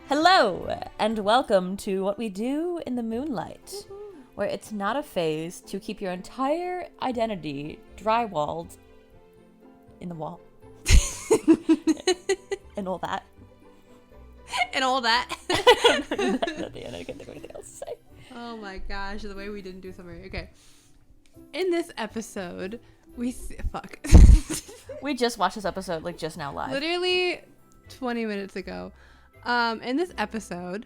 Hello, and welcome to What We Do in the Moonlight, where it's not a phase to keep your entire identity drywalled in the wall. And all that. And all that. At the end, I can't think of anything else to say. Oh my gosh, the way we didn't do summary. Okay. In this episode, fuck. We just watched this episode, like, just now live. Literally 20 minutes ago. In this episode,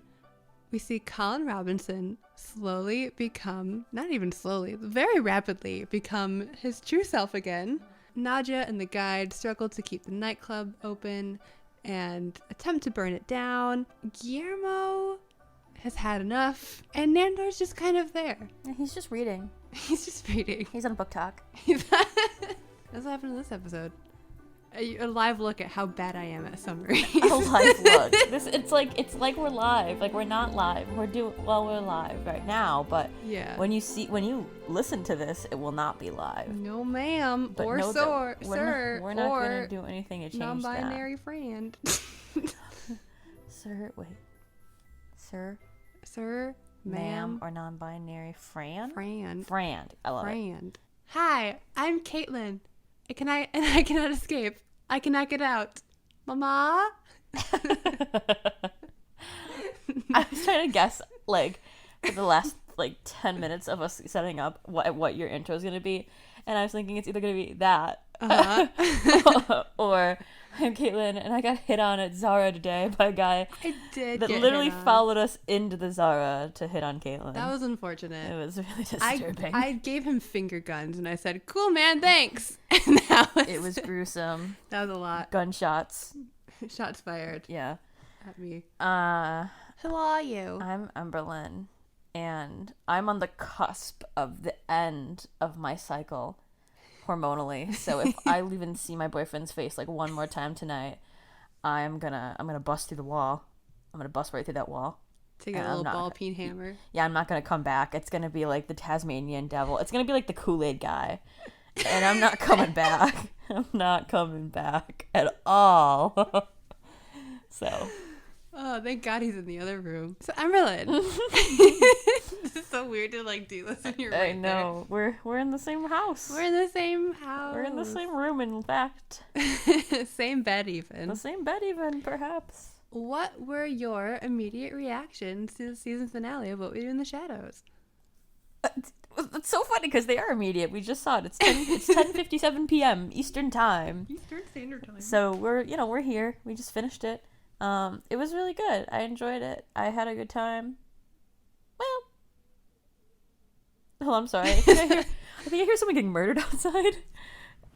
we see Colin Robinson slowly become, not even slowly, very rapidly become his true self again. Nadia and the guide struggle to keep the nightclub open and attempt to burn it down. Guillermo has had enough, and Nandor's just kind of there. Yeah, he's just reading. He's just reading. He's on book talk. That's what happened in this episode. A live look at how bad I am at summary. A live look. It's like we're live. Like, we're not live. We're live right now, but yeah. When you listen to this, it will not be live. No, ma'am. But or no, sir. We're not going to do anything to change non-binary friend. Sir, wait. Sir, ma'am, or non-binary Fran? Fran. I love it. Hi, I'm Caitlin. I cannot escape. I cannot get out. Mama? I was trying to guess, like, for the last, 10 minutes of us setting up what your intro is going to be. And I was thinking it's either going to be that. Or I'm Caitlin, and I got hit on at Zara today by a guy that literally followed us into the Zara to hit on Caitlin. That was unfortunate. It was really disturbing. I gave him finger guns, and I said, "Cool, man, thanks." And it was gruesome. That was a lot. Gunshots. Shots fired. Yeah. At me. Who are you? I'm Emberlin, and I'm on the cusp of the end of my cycle. Hormonally, so if I even see my boyfriend's face one more time tonight, I'm gonna bust through the wall. I'm gonna bust right through that wall. Take a little ball peen hammer. Yeah, I'm not gonna come back. It's gonna be like the Tasmanian devil. It's gonna be like the Kool-Aid guy, and I'm not coming back. I'm not coming back at all. So. Oh, thank God he's in the other room. So, Emberlin. This is so weird to do this in your room. I know. We're in the same house. We're in the same house. We're in the same room, in fact. Same bed, even. The same bed, even, perhaps. What were your immediate reactions to the season finale of What We Do in the Shadows? It's so funny because they are immediate. We just saw it. It's 10:57 p.m. Eastern Time. Eastern Standard Time. So we're here. We just finished it. It was really good. I enjoyed it. I had a good time. Well, I'm sorry. I think I hear someone getting murdered outside.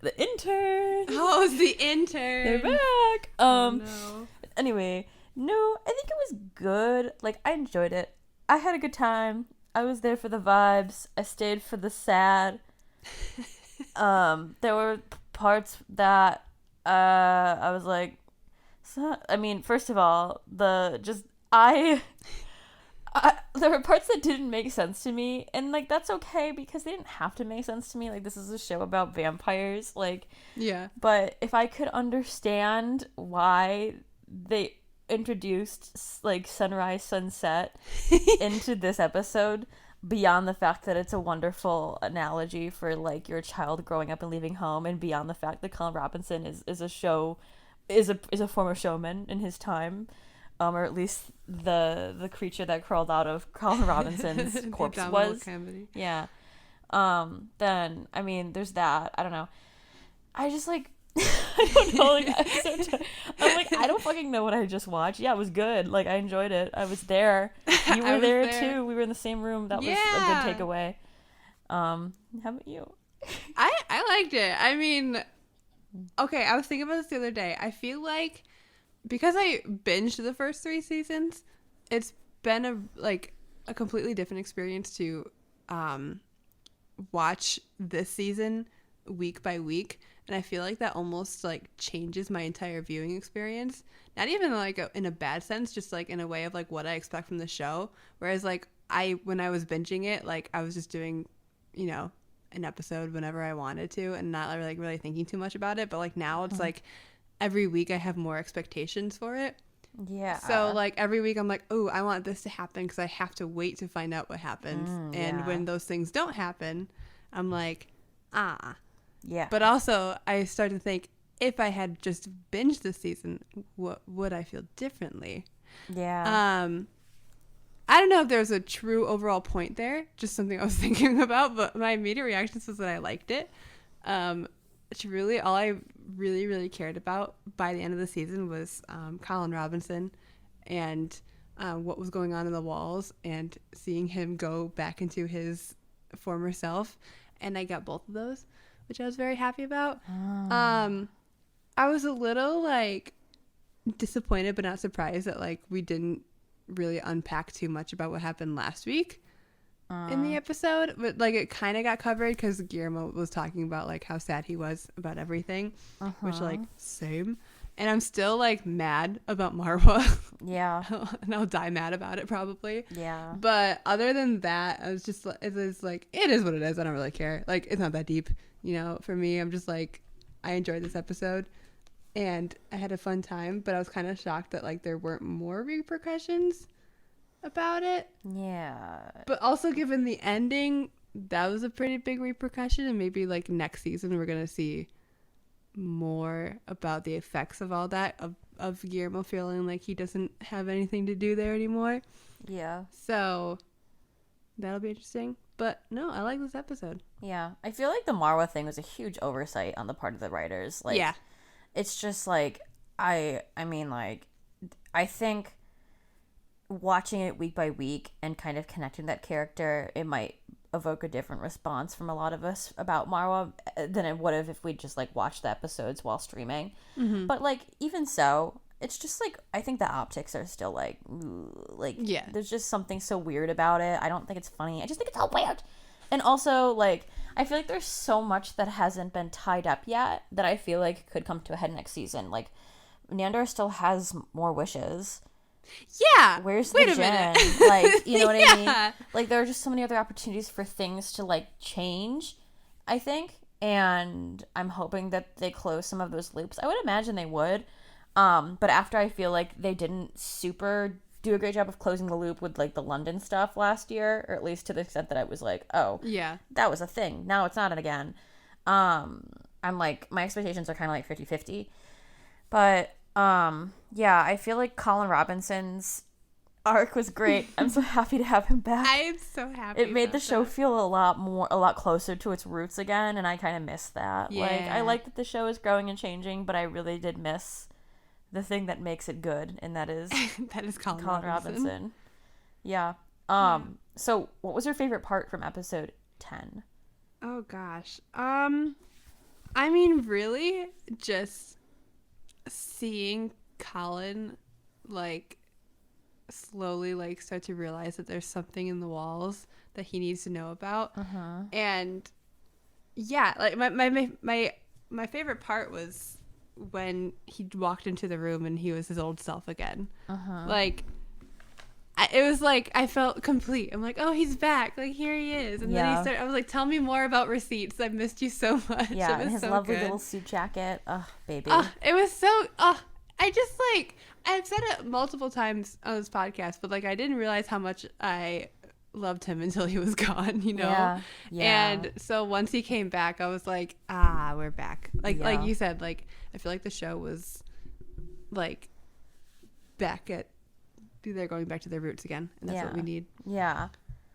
The intern. Oh, it's the intern. They're back. No. Anyway, no, I think it was good. I enjoyed it. I had a good time. I was there for the vibes. I stayed for the sad. There were parts that I was like. So, I mean, first of all, there were parts that didn't make sense to me, and that's okay because they didn't have to make sense to me. This is a show about vampires, yeah. But if I could understand why they introduced sunrise, sunset into this episode, beyond the fact that it's a wonderful analogy for your child growing up and leaving home, and beyond the fact that Colin Robinson is a former showman in his time, or at least the creature that crawled out of Colin Robinson's corpse was. Cavity. Yeah. Then I mean, there's that. I don't know. I just I don't know. I'm I don't fucking know what I just watched. Yeah, it was good. I enjoyed it. I was there. You were there too. We were in the same room. That was a good takeaway. How about you? I liked it. I mean. Okay, I was thinking about this the other day. I feel like because I binged the first 3 seasons, it's been a completely different experience to watch this season week by week, and I feel like that almost changes my entire viewing experience. Not even in a bad sense, just in a way of what I expect from the show. Whereas when I was binging it, I was just doing, an episode whenever I wanted to and not really thinking too much about it. But now it's every week I have more expectations for it. Yeah. So, like, every week I'm like, oh, I want this to happen because I have to wait to find out what happens. And when those things don't happen, I'm like, ah. Yeah. But also, I start to think, if I had just binged this season, what would I feel differently? Yeah. I don't know if there's a true overall point there, just something I was thinking about, but my immediate reaction was that I liked it. Truly, all I really, really cared about by the end of the season was Colin Robinson and what was going on in the walls and seeing him go back into his former self. And I got both of those, which I was very happy about. I was a little, like, disappointed but not surprised that, like, we didn't really unpack too much about what happened last week in the episode, but like it kind of got covered because Guillermo was talking about like how sad he was about everything, which like same. And I'm still like mad about Marwa. Yeah. And I'll die mad about it probably. Yeah. But other than that, I was just it is like it is what it is. I don't really care. Like it's not that deep, you know. For me, I'm just like I enjoyed this episode. And I had a fun time, but I was kind of shocked that like there weren't more repercussions about it. Yeah. But also given the ending, that was a pretty big repercussion, and maybe like next season we're gonna see more about the effects of all that of Guillermo feeling like he doesn't have anything to do there anymore. Yeah. So that'll be interesting. But no, I like this episode. Yeah. I feel like the Marwa thing was a huge oversight on the part of the writers. Like, yeah. It's just like I mean, like, I think watching it week by week and kind of connecting that character, it might evoke a different response from a lot of us about Marwa than it would have if we just like watched the episodes while streaming. But like even so, it's just like I think the optics are still like yeah. There's just something so weird about it. I don't think it's funny. I just think it's all weird. And also, like, I feel like there's so much that hasn't been tied up yet that I feel like could come to a head next season. Like, Nandor still has more wishes. Yeah. Where's Wait the a gin? minute. Like, you know what I mean? Yeah. Like, there are just so many other opportunities for things to, like, change, I think. And I'm hoping that they close some of those loops. I would imagine they would. But after I feel like they didn't super do a great job of closing the loop with like the London stuff last year, or at least to the extent that I was like, oh yeah, that was a thing, now it's not again. I'm like, my expectations are kind of like 50-50, but yeah, I feel like Colin Robinson's arc was great. I'm so happy to have him back. I'm so happy. It made the show feel a lot closer to its roots again, and I kind of miss that. Yeah. Like, I like that the show is growing and changing, but I really did miss the thing that makes it good, and that is Colin Robinson. Yeah. So what was your favorite part from episode 10? Oh gosh. I mean, really just seeing Colin like slowly like start to realize that there's something in the walls that he needs to know about. And yeah, like my favorite part was when he walked into the room and he was his old self again. Like it was like I felt complete. I'm like, oh, he's back, like here he is. And then I was like, tell me more about receipts, I missed you so much. Yeah, it was and his so lovely good. little suit jacket. Baby. It was so I just like I've said it multiple times on this podcast, but like I didn't realize how much I loved him until he was Gone, you know. Yeah. And so once he came back, I was like, we're back. Like you said, like I feel like the show was like back at they're going back to their roots again, and that's what we need. Yeah.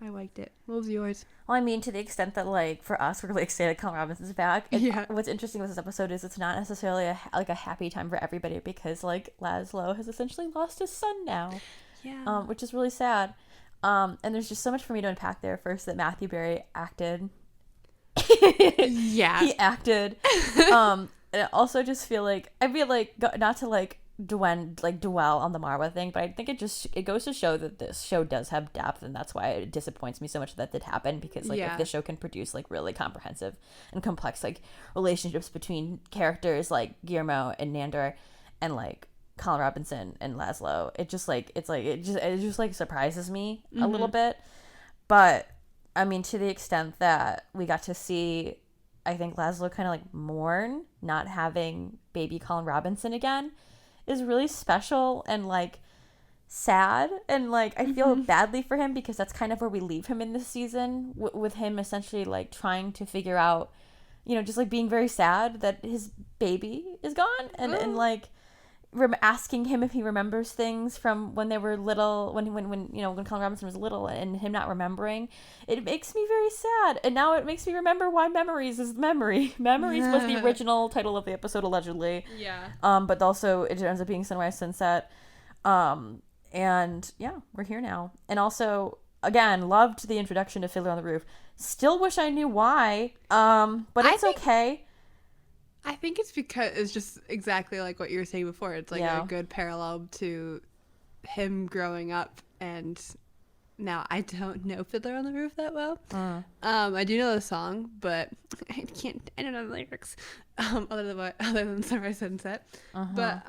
I liked it. What was yours? Well, I mean, to the extent that, like, for us, we're really excited Colin Robinson's back. What's interesting with this episode is it's not necessarily a happy time for everybody, because, like, Laszlo has essentially lost his son now. Yeah. Which is really sad. And there's just so much for me to unpack there. First, that Matthew Berry acted. Yeah. He acted. And I also just feel like, not to, like, dwell on the Marwa thing, but I think it goes to show that this show does have depth, and that's why it disappoints me so much that did happen, because like if the show can produce like really comprehensive and complex like relationships between characters like Guillermo and Nandor and like Colin Robinson and Laszlo, it just surprises me a little bit. But I mean, to the extent that we got to see, I think Laszlo kind of like mourn not having baby Colin Robinson again is really special and like sad, and like I feel badly for him because that's kind of where we leave him in this season, with him essentially like trying to figure out, you know, just like being very sad that his baby is gone, and like asking him if he remembers things from when they were little, when you know, when Colin Robinson was little, and him not remembering. It makes me very sad, and now it makes me remember why Memories is Memories was the original title of the episode, allegedly. But also it ends up being Sunrise Sunset. And yeah, we're here now. And also, again, loved the introduction to Fiddler on the Roof. Still wish I knew why, but it's okay. I think it's because it's just exactly like what you were saying before. It's like a good parallel to him growing up. And now I don't know Fiddler on the Roof that well. I do know the song, but I don't know the lyrics other than Sunrise Sunset. But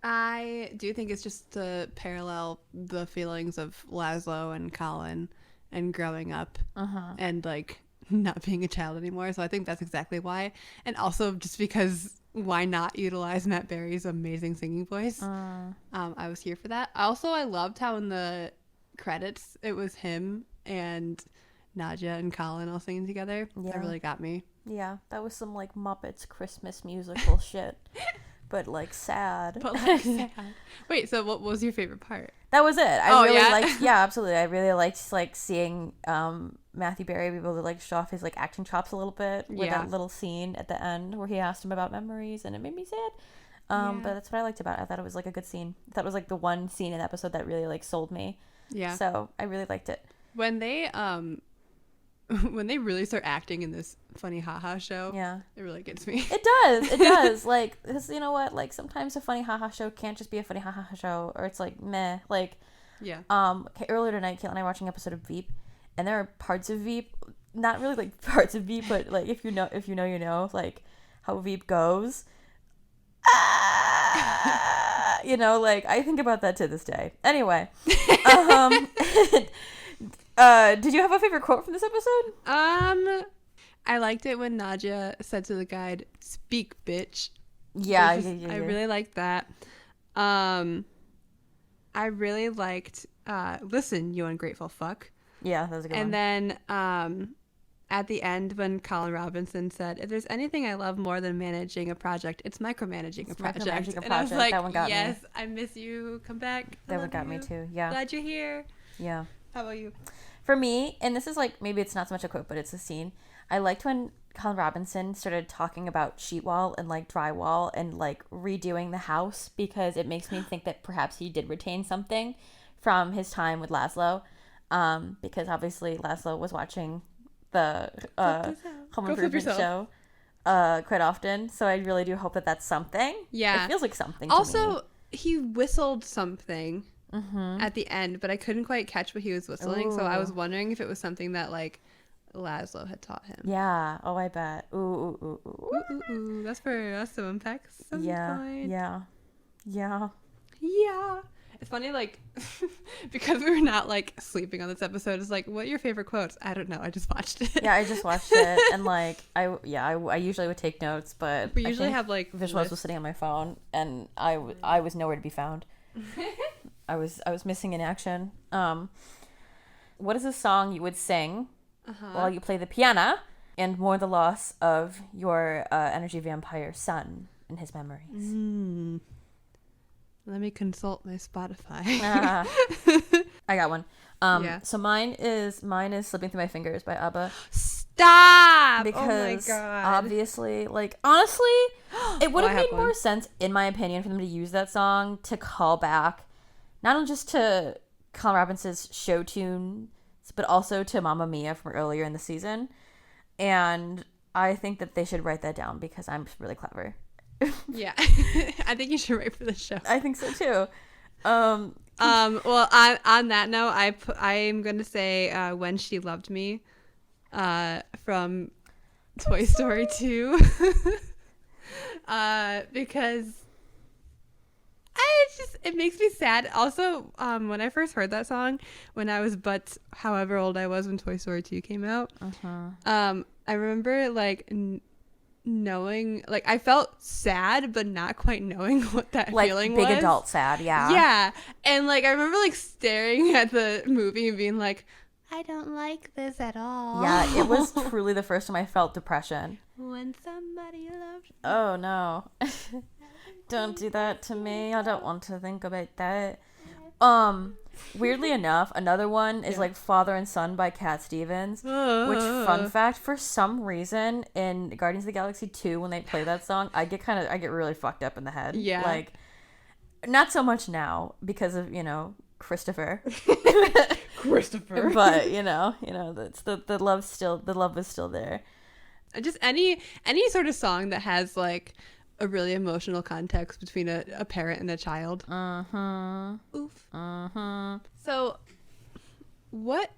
I do think it's just to parallel the feelings of Laszlo and Colin and growing up and like not being a child anymore. So I think that's exactly why. And also just because why not utilize Matt Berry's amazing singing voice? I was here for that. Also, I loved how in the credits it was him and Nadja and Colin all singing together. That really got me. Yeah, that was some like Muppets Christmas musical shit. But like sad. Wait, so what was your favorite part? That was it. I really liked, yeah, absolutely. I really liked like seeing Matthew Berry be able to like show off his like acting chops a little bit with that little scene at the end where he asked him about memories, and it made me sad. But that's what I liked about it. I thought it was like a good scene. I thought it was like the one scene in the episode that really like sold me. Yeah. So I really liked it. When they really start acting in this funny haha show, it really gets me. It does. Like, cause you know what? Like, sometimes a funny haha show can't just be a funny haha show, or it's like meh. Like, earlier tonight, Caitlin and I were watching an episode of Veep, and there are parts of Veep, not really like parts of Veep, but like if you know, like how Veep goes. You know, like I think about that to this day. Anyway, did you have a favorite quote from this episode? I liked it when Nadja said to the guide, "Speak, bitch." Yeah. I really liked that. I really liked "Listen, you ungrateful fuck." Yeah, that was a good one. And then at the end when Colin Robinson said, "If there's anything I love more than managing a project, it's micromanaging a project." And I was like, that one got me. I miss you. Come back. That one got me too. Yeah. Glad you're here. Yeah. How about you? For me, and this is like, maybe it's not so much a quote, but it's a scene. I liked when Colin Robinson started talking about sheet wall and like drywall and like redoing the house, because it makes me think that perhaps he did retain something from his time with Laszlo. Because obviously Laszlo was watching the Home Improvement show quite often. So I really do hope that that's something. Yeah. It feels like something to also, me. He whistled something at the end, but I couldn't quite catch what he was whistling. Ooh. So I was wondering if it was something that like Laszlo had taught him. Yeah. Oh, I bet. Ooh. That's for us to unpack some point. Yeah. It's funny, like, because we were not like sleeping on this episode. It's like, what are your favorite quotes? I don't know. I just watched it. Yeah, I just watched it, and like, I usually would take notes, but we usually have like visuals was sitting on my phone, and I was nowhere to be found. I was missing in action. What is a song you would sing while you play the piano and mourn the loss of your energy vampire son and his memories? Let me consult my Spotify. I got one. So mine is Slipping Through My Fingers by ABBA. Stop! Because oh my God. Obviously, like, honestly, it would have made more sense, in my opinion, for them to use that song to call back not only just to Colin Robinson's show tune, but also to Mamma Mia from earlier in the season. And I think that they should write that down because I'm really clever. Yeah. I think you should write for the show. I think so too. Well, on that note, I'm going to say When She Loved Me from Toy Story 2. Because it makes me sad. Also, when I first heard that song, when I was however old I was when Toy Story 2 came out, I remember like knowing, like, I felt sad, but not quite knowing what that feeling was. Big adult sad, yeah. Yeah. And, like, I remember, like, staring at the movie and being like, I don't like this at all. Yeah, it was truly the first time I felt depression. When somebody loves you. Oh, no. Don't do that to me. I don't want to think about that. Weirdly enough, another one is like Father and Son by Cat Stevens. Which, fun fact, for some reason in Guardians of the Galaxy 2, when they play that song, I get really fucked up in the head. Yeah. Like, not so much now because of, Christopher. But, that's the love is still there. Just any sort of song that has like a really emotional context between a parent and a child. Oof. So, what?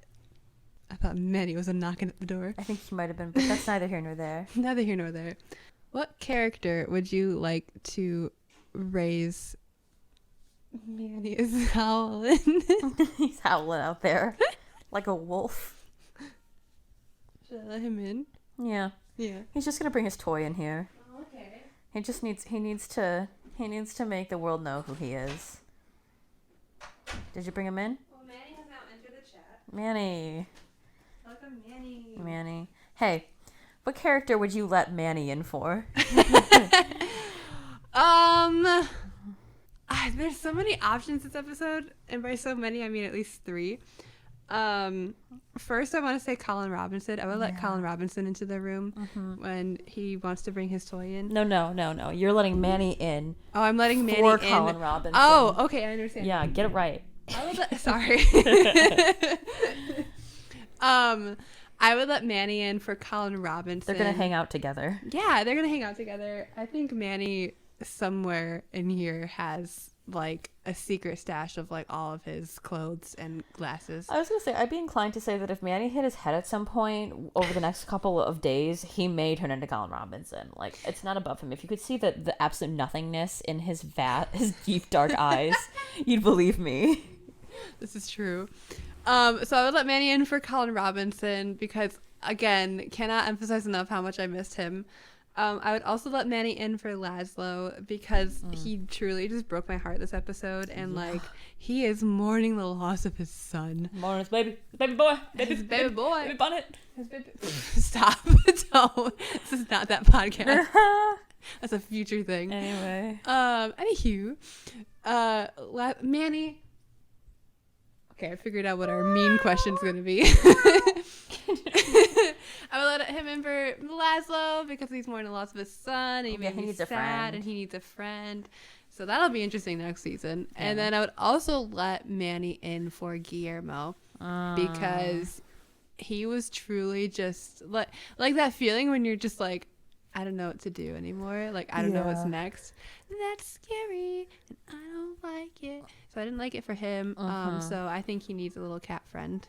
I thought Manny was knocking at the door. I think he might have been, but that's neither here nor there. Neither here nor there. What character would you like to raise? Manny is howling. He's howling out there like a wolf. Should I let him in? Yeah. Yeah. He's just gonna bring his toy in here. Oh, okay. He needs to make the world know who he is. Did you bring him in? Well, Manny has now entered the chat. Manny. Welcome, Manny. Manny. Hey, what character would you let Manny in for? There's so many options this episode, and by so many I mean at least 3. First I want to say Colin Robinson. I would let Colin Robinson into the room when he wants to bring his toy in. No. You're letting Manny in. Oh, I'm letting Manny for in. Colin Robinson. Oh, okay, I understand. Yeah, get it right. Sorry. I would let Manny in for Colin Robinson. They're gonna hang out together. Yeah, they're gonna hang out together. I think Manny somewhere in here has like a secret stash of like all of his clothes and glasses. I was gonna say, I'd be inclined to say that if Manny hit his head at some point over the next couple of days, he may turn into Colin Robinson. Like, it's not above him. If you could see the absolute nothingness in his deep dark eyes, you'd believe me. This is true. So I would let Manny in for Colin Robinson because, again, cannot emphasize enough how much I missed him. I would also let Manny in for Laszlo because he truly just broke my heart this episode, and like he is mourning the loss of his son. Mourning his baby boy, baby boy, baby bonnet. Stop! Don't. This is not that podcast. That's a future thing. Anyway. Anywho, Manny. Okay, I figured out what our mean question's gonna be. I would let him in for Laszlo because he's mourning the loss of his son. And he needs a friend. And he needs a friend. So that'll be interesting next season. Yeah. And then I would also let Manny in for Guillermo because he was truly just like that feeling when you're just like, I don't know what to do anymore. Like, I don't know what's next. That's scary, and I don't like it. So I didn't like it for him. So I think he needs a little cat friend.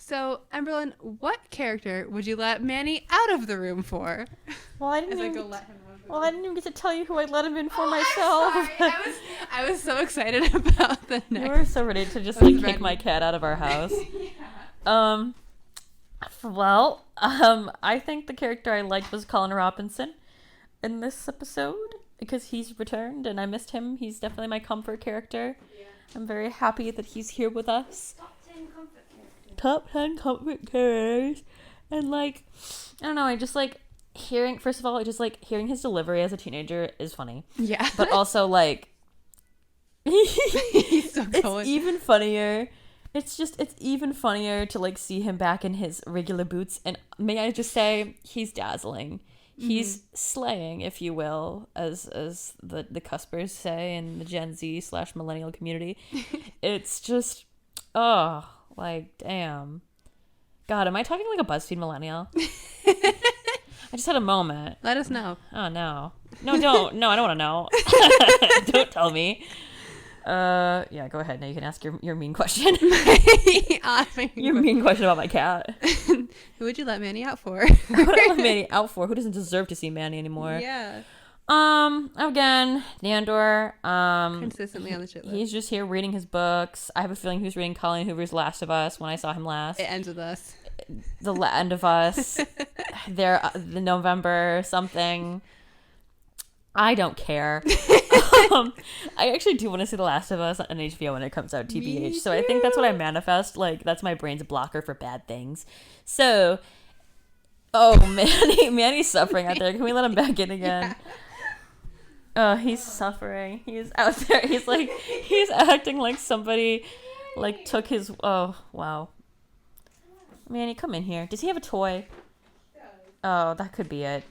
So, Emberlin, what character would you let Manny out of the room for? Well, I didn't even get to tell you who I let him in for myself. I'm sorry. I was so excited about the next. You were so ready to just kick my cat out of our house. Yeah. Well, I think the character I liked was Colin Robinson in this episode because he's returned and I missed him. He's definitely my comfort character. Yeah. I'm very happy that he's here with us. Top 10 comfort characters. And like, I don't know, I just like hearing his delivery as a teenager is funny. Yeah. But also like he's so it's even funnier. It's even funnier to like see him back in his regular boots, and may I just say he's dazzling. He's slaying, if you will, as the cuspers say in the Gen Z / millennial community. It's just like, damn. God, am I talking like a BuzzFeed millennial? I just had a moment. Let us know. Oh, no. No, don't. No, I don't want to know. Don't tell me. Yeah, go ahead. Now you can ask your mean question. Your mean question about my cat. Who would you let Manny out for? Who would I let Manny out for? Who doesn't deserve to see Manny anymore? Yeah. Again, Nandor. Consistently on the shit list. He's just here reading his books. I have a feeling he was reading Colleen Hoover's Last of Us when I saw him last. It ends with us. The End of Us, the November something. I don't care. I actually do want to see The Last of Us on HBO when it comes out, TBH. So I think that's what I manifest. Like, that's my brain's blocker for bad things. So, Manny's suffering out there. Can we let him back in again? Oh, he's suffering. He's out there. He's acting like somebody, like, took his, oh, wow. Manny, come in here. Does he have a toy? Oh, that could be it.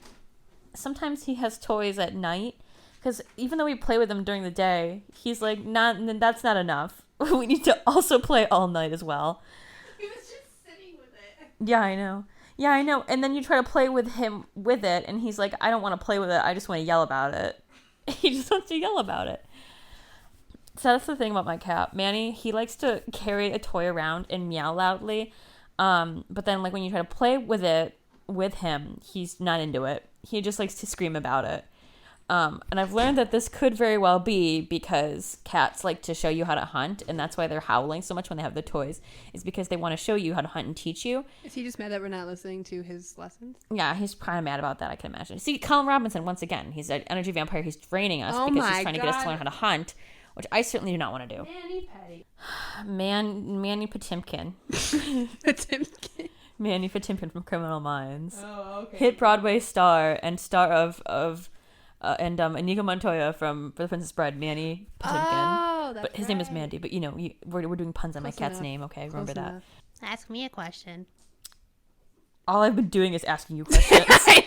Sometimes he has toys at night, because even though we play with him during the day, he's like, that's not enough. We need to also play all night as well. He was just sitting with it. Yeah, I know. And then you try to play with him with it, and he's like, I don't want to play with it. I just want to yell about it. He just wants to yell about it. So that's the thing about my cat. Manny, he likes to carry a toy around and meow loudly. But then, like, when you try to play with it with him, he's not into it. He just likes to scream about it. And I've learned that this could very well be because cats like to show you how to hunt, and that's why they're howling so much when they have the toys, is because they want to show you how to hunt and teach you. Is he just mad that we're not listening to his lessons? Yeah, he's kind of mad about that, I can imagine. See, Colin Robinson, once again, he's an energy vampire. He's draining us because he's trying to get us to learn how to hunt, which I certainly do not want to do. Manny Petty. Manny Potemkin. Potemkin. Manny Potemkin from Criminal Minds. Oh, okay. Hit Broadway star and star of Inigo Montoya from For the Princess Bride, Manny Potemkin. Oh, that's but his name is Mandy. But we're doing puns on my cat's enough. name. Okay, remember that. Enough. Ask me a question. All I've been doing is asking you questions. I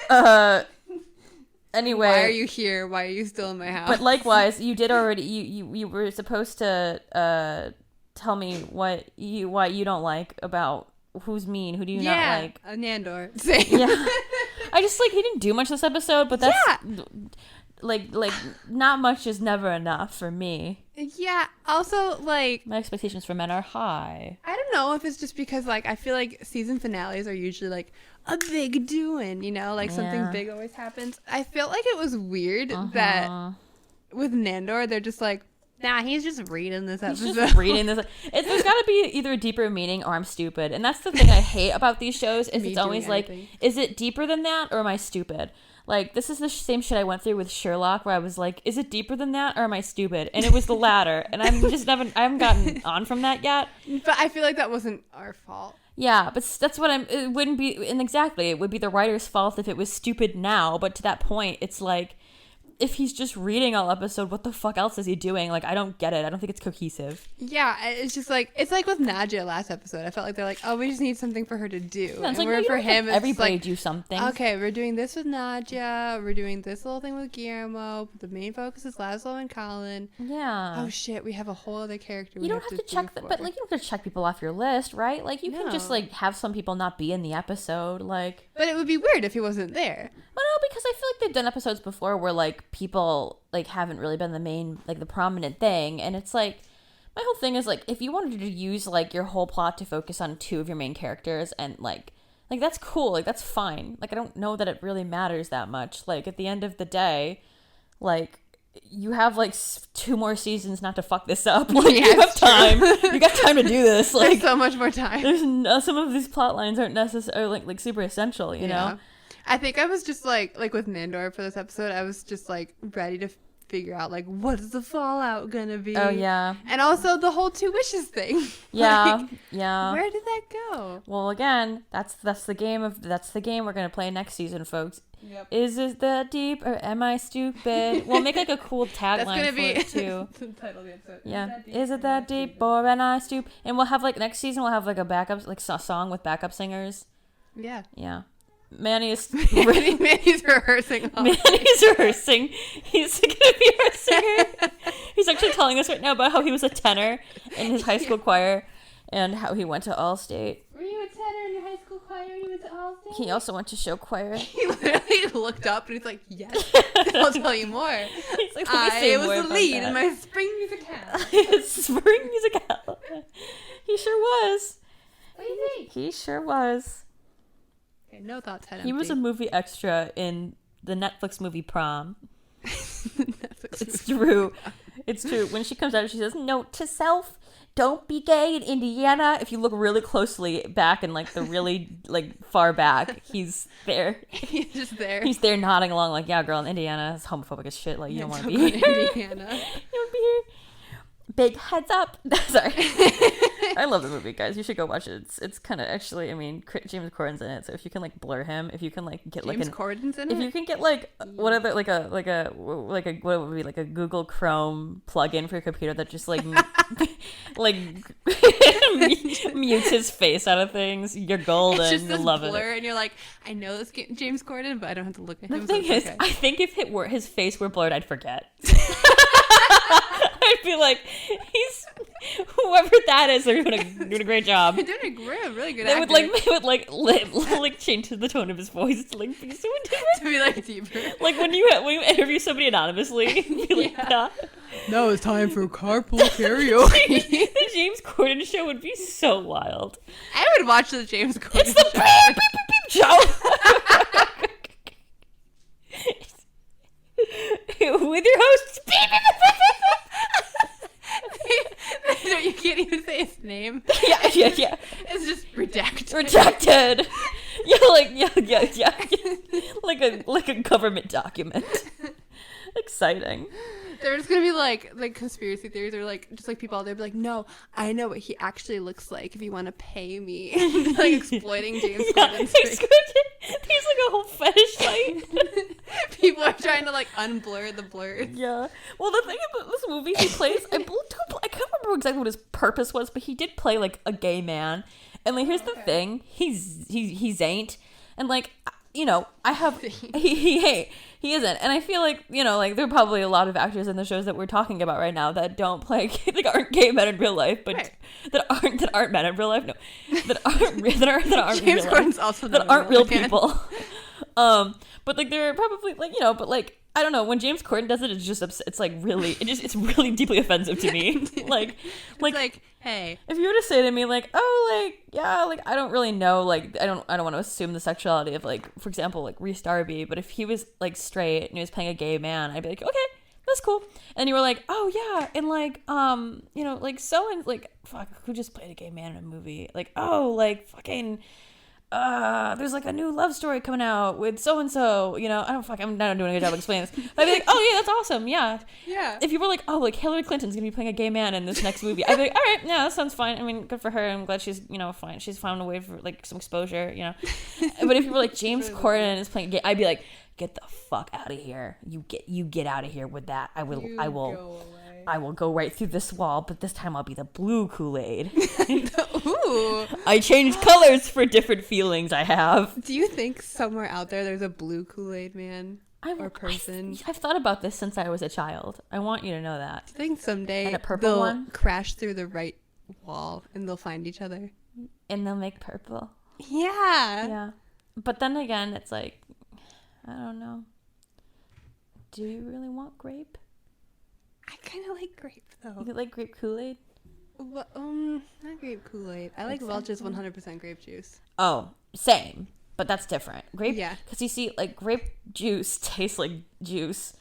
know. Anyway, why are you here? Why are you still in my house? But likewise, you did already. You were supposed to tell me why you don't like about who's mean. Who do you not like? Nandor. Same. Yeah. I just he didn't do much this episode, but that's like not much is never enough for me. Yeah. Also, my expectations for men are high. I don't know if it's just because I feel like season finales are usually a big doing, something big always happens. I felt like it was weird that with Nandor they're just nah, he's just reading this episode. He's just reading this. There's got to be either a deeper meaning or I'm stupid. And that's the thing I hate about these shows is it's always is it deeper than that or am I stupid? This is the same shit I went through with Sherlock where I was like, is it deeper than that or am I stupid? And it was the latter. And I haven't gotten on from that yet. But I feel like that wasn't our fault. Yeah, but that's what it wouldn't be, and exactly, it would be the writer's fault if it was stupid now, but to that point, it's if he's just reading all episode, what the fuck else is he doing? I don't get it. I don't think it's cohesive. Yeah, it's just it's with Nadia last episode. I felt like they're oh, we just need something for her to do. Yeah, and for him, everybody do something. Okay, we're doing this with Nadia. We're doing this little thing with Guillermo. But the main focus is Laszlo and Colin. Yeah. Oh shit, we have a whole other character. You don't have to check but you don't have to check people off your list, right? You can just have some people not be in the episode, But it would be weird if he wasn't there. Well, no, because I feel like they've done episodes before where people haven't really been the main the prominent thing, and it's my whole thing is if you wanted to use your whole plot to focus on two of your main characters and that's cool, that's fine. I don't know that it really matters that much. At the end of the day, you have 2 more seasons not to fuck this up. You have time. You got time to do this. There's so much more time. There's some of these plot lines aren't necessarily super essential, you know. I think I was just like with Nandor for this episode, I was just ready to figure out what's the fallout gonna be. Oh yeah. And also the whole 2 wishes thing. Yeah. Yeah. Where did that go? Well, again, that's the game we're gonna play next season, folks. Yep. Is it that deep or am I stupid? We'll make a cool tagline for it too. That's the title of the episode. Yeah. Is it that deep or am I stupid? And we'll have next season we'll have a backup a song with backup singers. Yeah. Yeah. Manny's rehearsing. Manny's rehearsing. He's gonna be our singer. He's actually telling us right now about how he was a tenor in his high school choir and how he went to Allstate. Were you a tenor in your high school choir? You went to Allstate? He also went to show choir. He literally looked up and he's like, yes, I'll tell you more. He's I was the lead in my spring musicale. Spring musicale. He sure was. What do you think? He sure was. Okay, no thoughts. He was a movie extra in the Netflix movie Prom. It's true. It's true. When she comes out, she says, "Note to self: don't be gay in Indiana. If you look really closely back and like the really like far back, he's there. He's just there. He's there nodding along like, yeah, girl, in Indiana is homophobic as shit. Like, you don't want to be here. here. Indiana. You want to be here. Big heads up. Sorry. I love the movie, guys. You should go watch it. It's kind of actually, I mean, James Corden's in it, so if you can like blur him, if you can like get James Corden's in it? If you can get like what are the, like a what would be like a Google Chrome plugin for your computer that just like like mutes his face out of things, you're golden. It's just You'll this love blur, it. and you're like, I know this James Corden, but I don't have to look at him. The thing so is, okay. I think if it were his face were blurred, I'd forget. I'd be like, he's whoever that is. They're doing a great job. They're doing a really good. They would like change the tone of his voice to like be so different. To be like deeper. Like when you interview somebody anonymously, be like, nah. Now it's time for carpool karaoke. The James Corden show would be so wild. I would watch the James Corden It's the show. With your hosts, You can't even say his name. yeah. It's just redacted. Rejected. Yeah. Like a government document. Exciting. There's gonna be like conspiracy theories or like just like people out there be like, no, I know what he actually looks like if you want to pay me. Like exploiting James Corden's face. There's like a whole fetish site. People are trying to like unblur the blurs. Yeah. Well, the thing about this movie, he plays. I can't remember exactly what his purpose was, but he did play like a gay man. And like, here's the thing: he's ain't, and like, you know, I have he isn't, and I feel like, you know, like there are probably a lot of actors in the shows that we're talking about right now that don't play like aren't gay men in real life, but right. that aren't men in real life. No, that aren't James real Corden's life, also that aren't real people. But like there are probably like, you know, but like I don't know, when James Corden does it, it's just it's like really it's really deeply offensive to me. like hey, if you were to say to me like, oh, like, yeah, like I don't really know, like I don't want to assume the sexuality of like, for example, like Rhys Darby, but if he was like straight and he was playing a gay man, I'd be like, okay, that's cool. And you were like, oh yeah, and like you know, like so, and like fuck, who just played a gay man in a movie? Like, oh, like fucking there's like a new love story coming out with so and so, you know, I'm not doing a good job explaining this. But I'd be like, oh yeah, that's awesome, yeah. If you were like, oh, like Hillary Clinton's gonna be playing a gay man in this next movie, I'd be like, all right, yeah, that sounds fine. I mean, good for her. I'm glad she's, you know, fine. She's found a way for like some exposure, you know. But if you were like James Corden is playing gay, I'd be like, get the fuck out of here. You get out of here with that. I will go right through this wall, but this time I'll be the blue Kool-Aid. Ooh. I change colors for different feelings I have. Do you think somewhere out there's a blue Kool-Aid man or person? I've thought about this since I was a child. I want you to know that. I think someday and a purple they'll one? crash through the right wall and they'll find each other. And they'll make purple. Yeah. Yeah. But then again, it's like, I don't know. Do you really want grape? I kind of like grape, though. You like grape Kool-Aid? Well, not grape Kool-Aid. I like Welch's 100% grape juice. Oh, same. But that's different. Grape, yeah. Because you see, like, grape juice tastes like juice.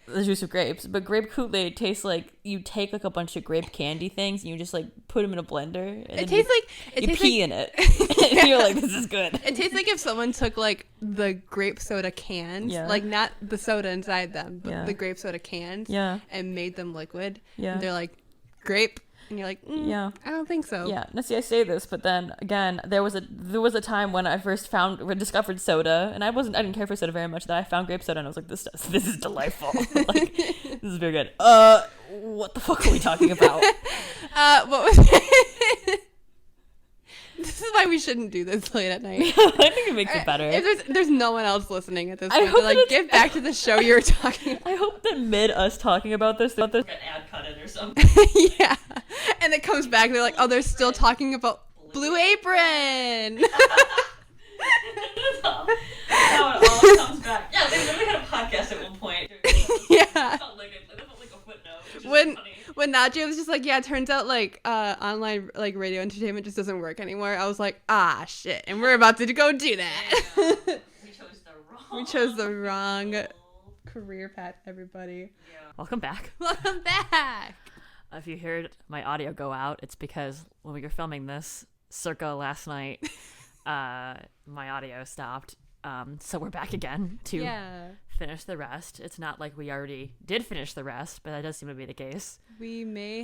The juice of grapes. But grape Kool-Aid tastes like you take, like, a bunch of grape candy things and you just, like, put them in a blender. And it tastes like... You pee in it. And you're like, this is good. It tastes like if someone took, like, the grape soda cans. Yeah. Like, not the soda inside them, but Yeah. the grape soda cans. Yeah. And made them liquid. Yeah. And they're like, grape. And you're like, yeah, I don't think so. Yeah. Now, see, I say this, but then again, there was a time when I first discovered soda, and I didn't care for soda very much. That I found grape soda, and I was like, this is delightful. Like, this is very good. What the fuck are we talking about? What was it? This is why we shouldn't do this late at night. I think it makes it better. If there's no one else listening at this point. I hope Like, get back to the show you were talking about. I hope that mid us talking about this, an ad cut in or something. Yeah. And it comes back, they're like, oh, they're still talking about Blue Apron. It all comes back. Yeah, they literally had a podcast at one point. Yeah. It felt like a footnote. When Nadia was just like, yeah, it turns out like online like radio entertainment just doesn't work anymore. I was like, shit, and we're about to go do that. We chose the wrong career path, everybody. Yeah. Welcome back. Welcome back. If you heard my audio go out, it's because when we were filming this circa last night, my audio stopped. So we're back again to finish the rest. It's not like we already did finish the rest, but that does seem to be the case. We may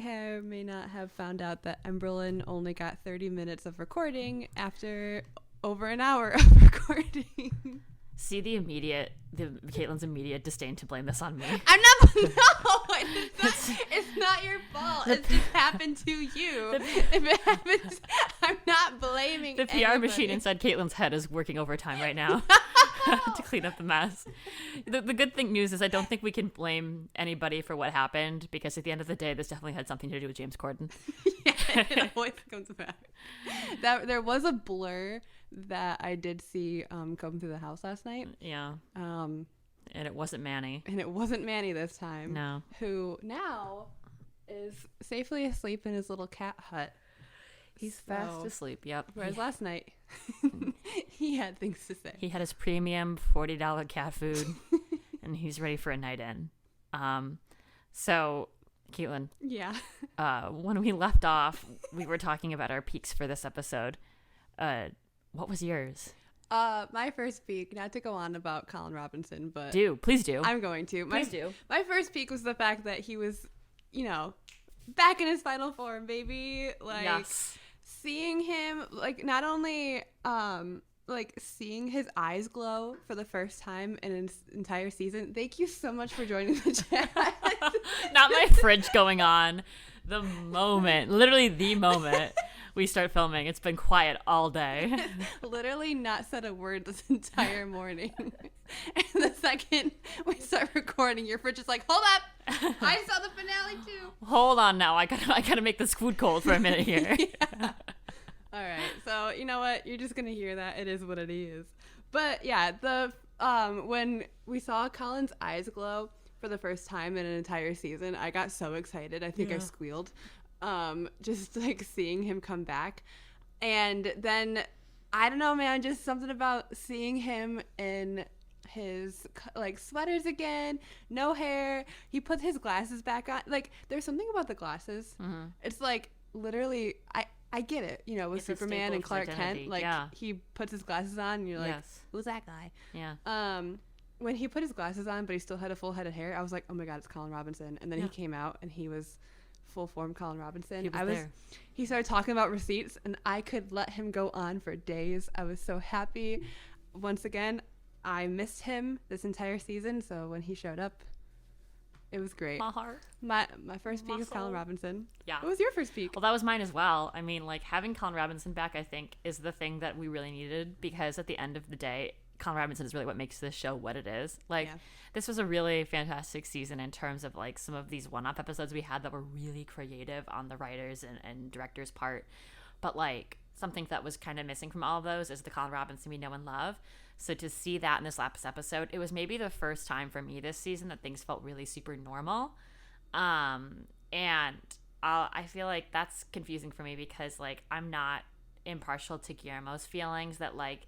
not have found out that Emberlin only got 30 minutes of recording after over an hour of recording. See Caitlin's immediate disdain to blame this on me. I'm not. No, it's not your fault. It just happened to you. If it happens, I'm not blaming. The PR machine inside Caitlin's head is working overtime right now to clean up the mess. The good news is I don't think we can blame anybody for what happened, because at the end of the day, this definitely had something to do with James Corden. Yeah, it always comes back. There was a blur that I did see come through the house last night. Yeah. And it wasn't Manny. And it wasn't Manny this time. No. Who now is safely asleep in his little cat hut. He's fast asleep, yep. Whereas last night, he had things to say. He had his premium $40 cat food, and he's ready for a night in. So, Caitlin. Yeah. When we left off, we were talking about our peaks for this episode. What was yours? My first peak, not to go on about Colin Robinson, but please do. I'm going to. Please do. My first peak was the fact that he was, back in his final form, baby. Like, yes. Seeing him, like, not only, seeing his eyes glow for the first time in an entire season. Thank you so much for joining the chat. Not my fridge going on. Literally the moment we start filming, it's been quiet all day. Literally not said a word this entire morning. And the second we start recording, your fridge is like, hold up, I saw the finale too. Hold on now, I gotta make this food cold for a minute here. Yeah. All right, so you know what? You're just gonna hear that. It is what it is. But yeah, when we saw Colin's eyes glow for the first time in an entire season, I got so excited. I think I squealed. Just like seeing him come back. And then, I don't know, man, just something about seeing him in his like sweaters again, no hair. He put his glasses back on. Like, there's something about the glasses. Mm-hmm. It's like, literally, I get it, with it's Superman and Clark Kent. Like, he puts his glasses on and you're like, who's that guy? Yeah. When he put his glasses on, but he still had a full head of hair, I was like, oh my God, it's Colin Robinson. And then he came out and he was full form Colin Robinson. He started talking about receipts and I could let him go on for days. I was so happy. Once again, I missed him this entire season, so when he showed up, it was great. My heart. My first peak is Colin Robinson. Yeah. What was your first peak? Well, that was mine as well. I mean, like, having Colin Robinson back, I think, is the thing that we really needed, because at the end of the day, Colin Robinson is really what makes this show what it is. Like, this was a really fantastic season in terms of, like, some of these one-off episodes we had that were really creative on the writers and director's part. But, like, something that was kind of missing from all of those is the Colin Robinson we know and love. So to see that in this last episode, it was maybe the first time for me this season that things felt really super normal. And I feel like that's confusing for me because, like, I'm not impartial to Guillermo's feelings that, like,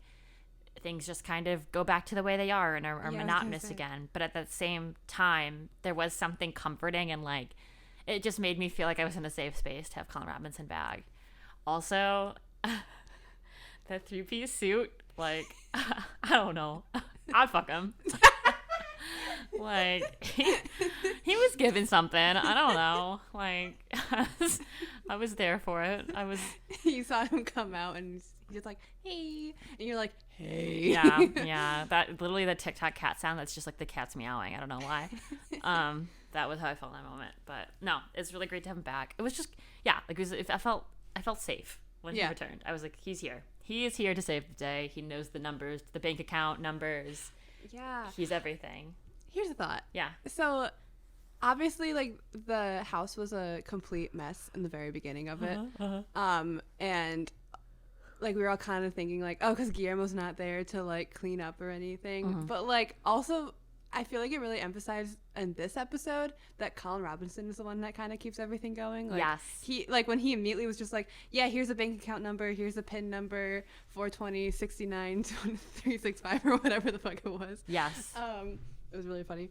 things just kind of go back to the way they are and are monotonous again. But at the same time, there was something comforting and, like, it just made me feel like I was in a safe space to have Colin Robinson back. Also, that 3-piece suit, like, I don't know. I'd fuck him. Like, he was given something. I don't know. Like, I was there for it. You saw him come out and he's just like, hey. And you're like, hey. Yeah. That literally the TikTok cat sound, that's just like the cat's meowing. I don't know why. That was how I felt in that moment. But no, it's really great to have him back. It was just, like, I felt safe when he returned. I was like, he's here. He is here to save the day. He knows the numbers, the bank account numbers. Yeah. He's everything. Here's a thought. Yeah. So, obviously, like, the house was a complete mess in the very beginning of it. And, like, we were all kind of thinking, like, oh, because Guillermo's not there to, like, clean up or anything. But, like, also, I feel like it really emphasized in this episode that Colin Robinson is the one that kind of keeps everything going. Like, yes. He, like, when he immediately was just like, yeah, here's a bank account number, here's a PIN number, 420-69-365 or whatever the fuck it was. Yes. It was really funny.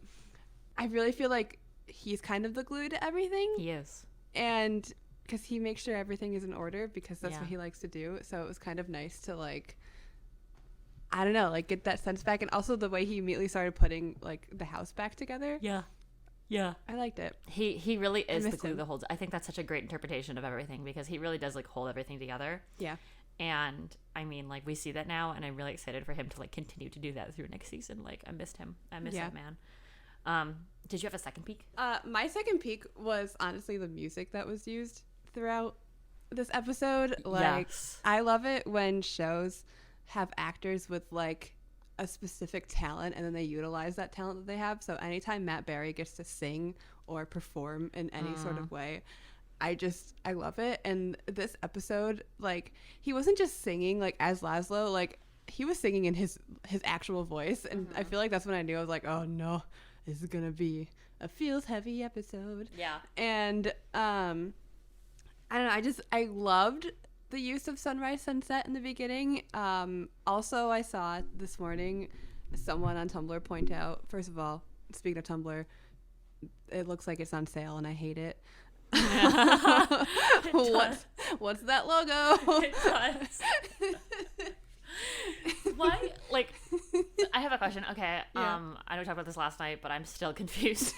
I really feel like he's kind of the glue to everything. He is. And because he makes sure everything is in order because that's Yeah. what he likes to do. So it was kind of nice to like, I don't know, like get that sense back. And also the way he immediately started putting like the house back together. Yeah. Yeah. I liked it. He really is the miss glue him. that holds. I think that's such a great interpretation of everything because he really does like hold everything together. Yeah. And I mean, like we see that now, and I'm really excited for him to like continue to do that through next season. Like I missed him. I miss that man. Did you have a second peek? My second peak was honestly the music that was used throughout this episode. Like, Yes. I love it when shows have actors with like a specific talent and then they utilize that talent that they have. So anytime Matt Berry gets to sing or perform in any sort of way, I love it. And this episode, like, he wasn't just singing like as Laszlo, like he was singing in his actual voice. And I feel like that's when I knew. I was like, oh no, this is gonna be a feels heavy episode. Yeah. And I don't know, I loved the use of sunrise sunset in the beginning. Also, I saw this morning someone on Tumblr point out, first of all, speaking of Tumblr, it looks like it's on sale and I hate it. What's that logo? It does. Why? Like, I have a question. Okay, Yeah. I know we talked about this last night, but I'm still confused.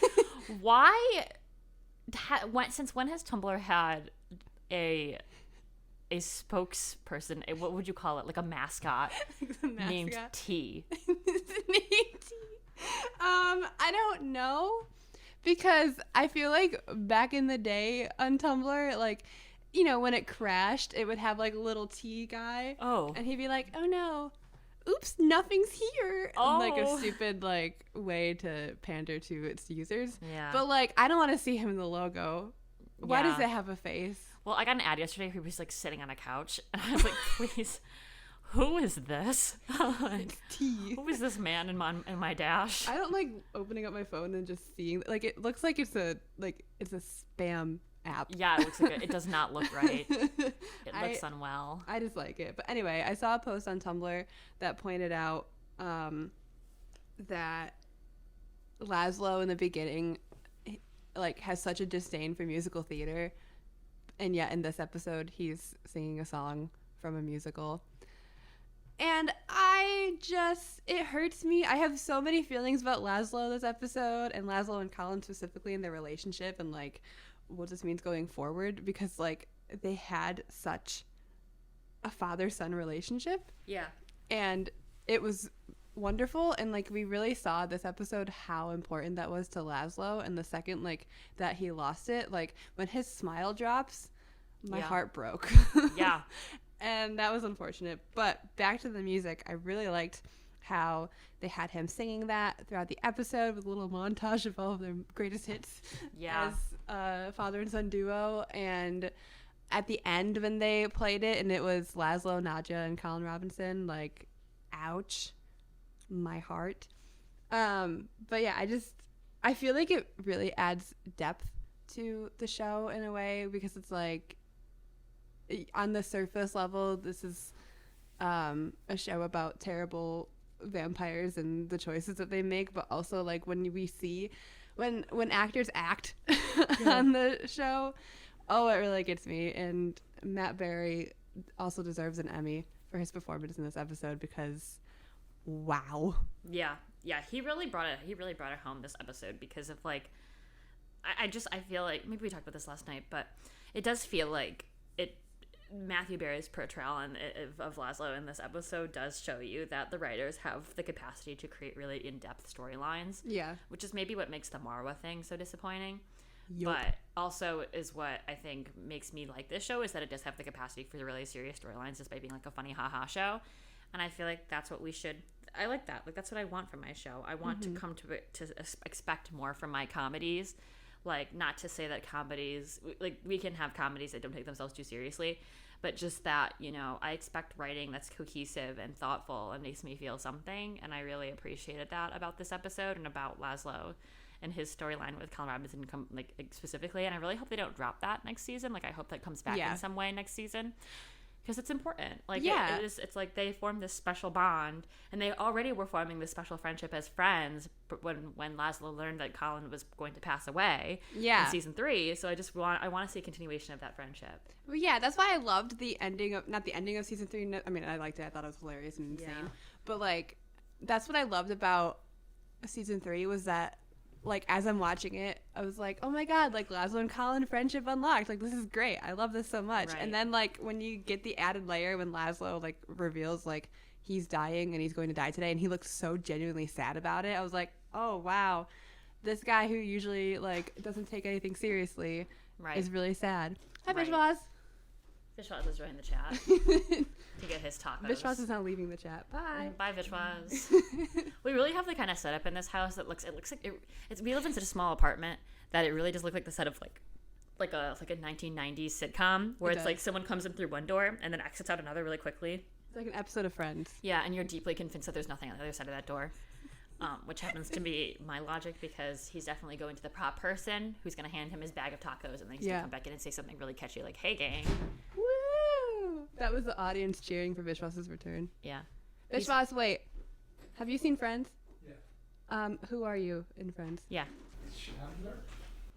Why? Since when has Tumblr had a spokesperson? What would you call it? Like a mascot named T. I don't know, because I feel like back in the day on Tumblr, like, you know, when it crashed, it would have like a little T guy. Oh. And he'd be like, oh no, oops, nothing's here. Oh. Like a stupid like way to pander to its users. Yeah. But like, I don't want to see him in the logo. Why does Yeah. it have a face? Well, I got an ad yesterday where he was like sitting on a couch, and I was like, please, who is this? Like, T. who is this man in my dash? I don't like opening up my phone and just seeing, like, it looks like it's a spam app. Yeah, it looks like it does not look right. It looks unwell. I just like it. But anyway, I saw a post on Tumblr that pointed out that Laszlo in the beginning like has such a disdain for musical theater, and yet in this episode he's singing a song from a musical. And it hurts me. I have so many feelings about Laszlo this episode, and Laszlo and Colin specifically, in their relationship and like what this means going forward, because like they had such a father-son relationship. Yeah. And it was wonderful, and like we really saw this episode how important that was to Laszlo. And the second like that he lost it, like when his smile drops, my heart broke. Yeah. And that was unfortunate. But back to the music, I really liked how they had him singing that throughout the episode with a little montage of all of their greatest hits Yeah. as a father and son duo. And at the end when they played it and it was Laszlo, Nadja, and Colin Robinson, like, ouch, my heart. But yeah, I feel like it really adds depth to the show in a way, because it's like, on the surface level, this is a show about terrible vampires and the choices that they make, but also like when we see when actors act on the show, oh, it really gets me. And Matt Berry also deserves an Emmy for his performance in this episode, because wow. Yeah. He really brought it home this episode, because of like, I feel like, maybe we talked about this last night, but it does feel like Matthew Berry's portrayal of Laszlo in this episode does show you that the writers have the capacity to create really in-depth storylines. Yeah. Which is maybe what makes the Marwa thing so disappointing. Yup. But also is what I think makes me like this show, is that it does have the capacity for the really serious storylines despite being like a funny haha show. And I feel like that's what we should... I like that. Like, that's what I want from my show. I want to come to it to expect more from my comedies. Like, not to say that comedies... Like, we can have comedies that don't take themselves too seriously, but just that, you know, I expect writing that's cohesive and thoughtful and makes me feel something. And I really appreciated that about this episode and about Laszlo and his storyline with Colin Robinson, specifically. And I really hope they don't drop that next season. Like, I hope that comes back in some way next season, because it's important. Like, yeah. it's like they formed this special bond, and they already were forming this special friendship as friends when Laszlo learned that Colin was going to pass away in season 3. So I want to see a continuation of that friendship. Well, yeah, that's why I loved the ending of, not the ending of season 3. I mean, I liked it. I thought it was hilarious and insane. Yeah. But, like, that's what I loved about season 3 was that, like, as I'm watching it, I was like, oh my god, like, Laszlo and Colin friendship unlocked. Like, this is great. I love this so much. Right. And then, like, when you get the added layer when Laszlo, like, reveals, like, he's dying and he's going to die today, and he looks so genuinely sad about it, I was like, oh, wow. This guy who usually, like, doesn't take anything seriously is really sad. Hi, Right. Bishwaz. Vishwas is joining the chat to get his tacos. Vishwas is not leaving the chat. Bye. Bye, Vishwas. We really have the kind of setup in this house that it looks like we live in such a small apartment that it really does look like the set of like a 1990s sitcom where it's like someone comes in through one door and then exits out another really quickly. It's like an episode of Friends. Yeah, and you're deeply convinced that there's nothing on the other side of that door. Which happens to be my logic because he's definitely going to the prop person who's going to hand him his bag of tacos and then he's going to come back in and say something really catchy like, hey, gang. Woo! That was the audience cheering for Vishwas's return. Yeah. Vishwas, wait. Have you seen Friends? Yeah. Who are you in Friends? Yeah.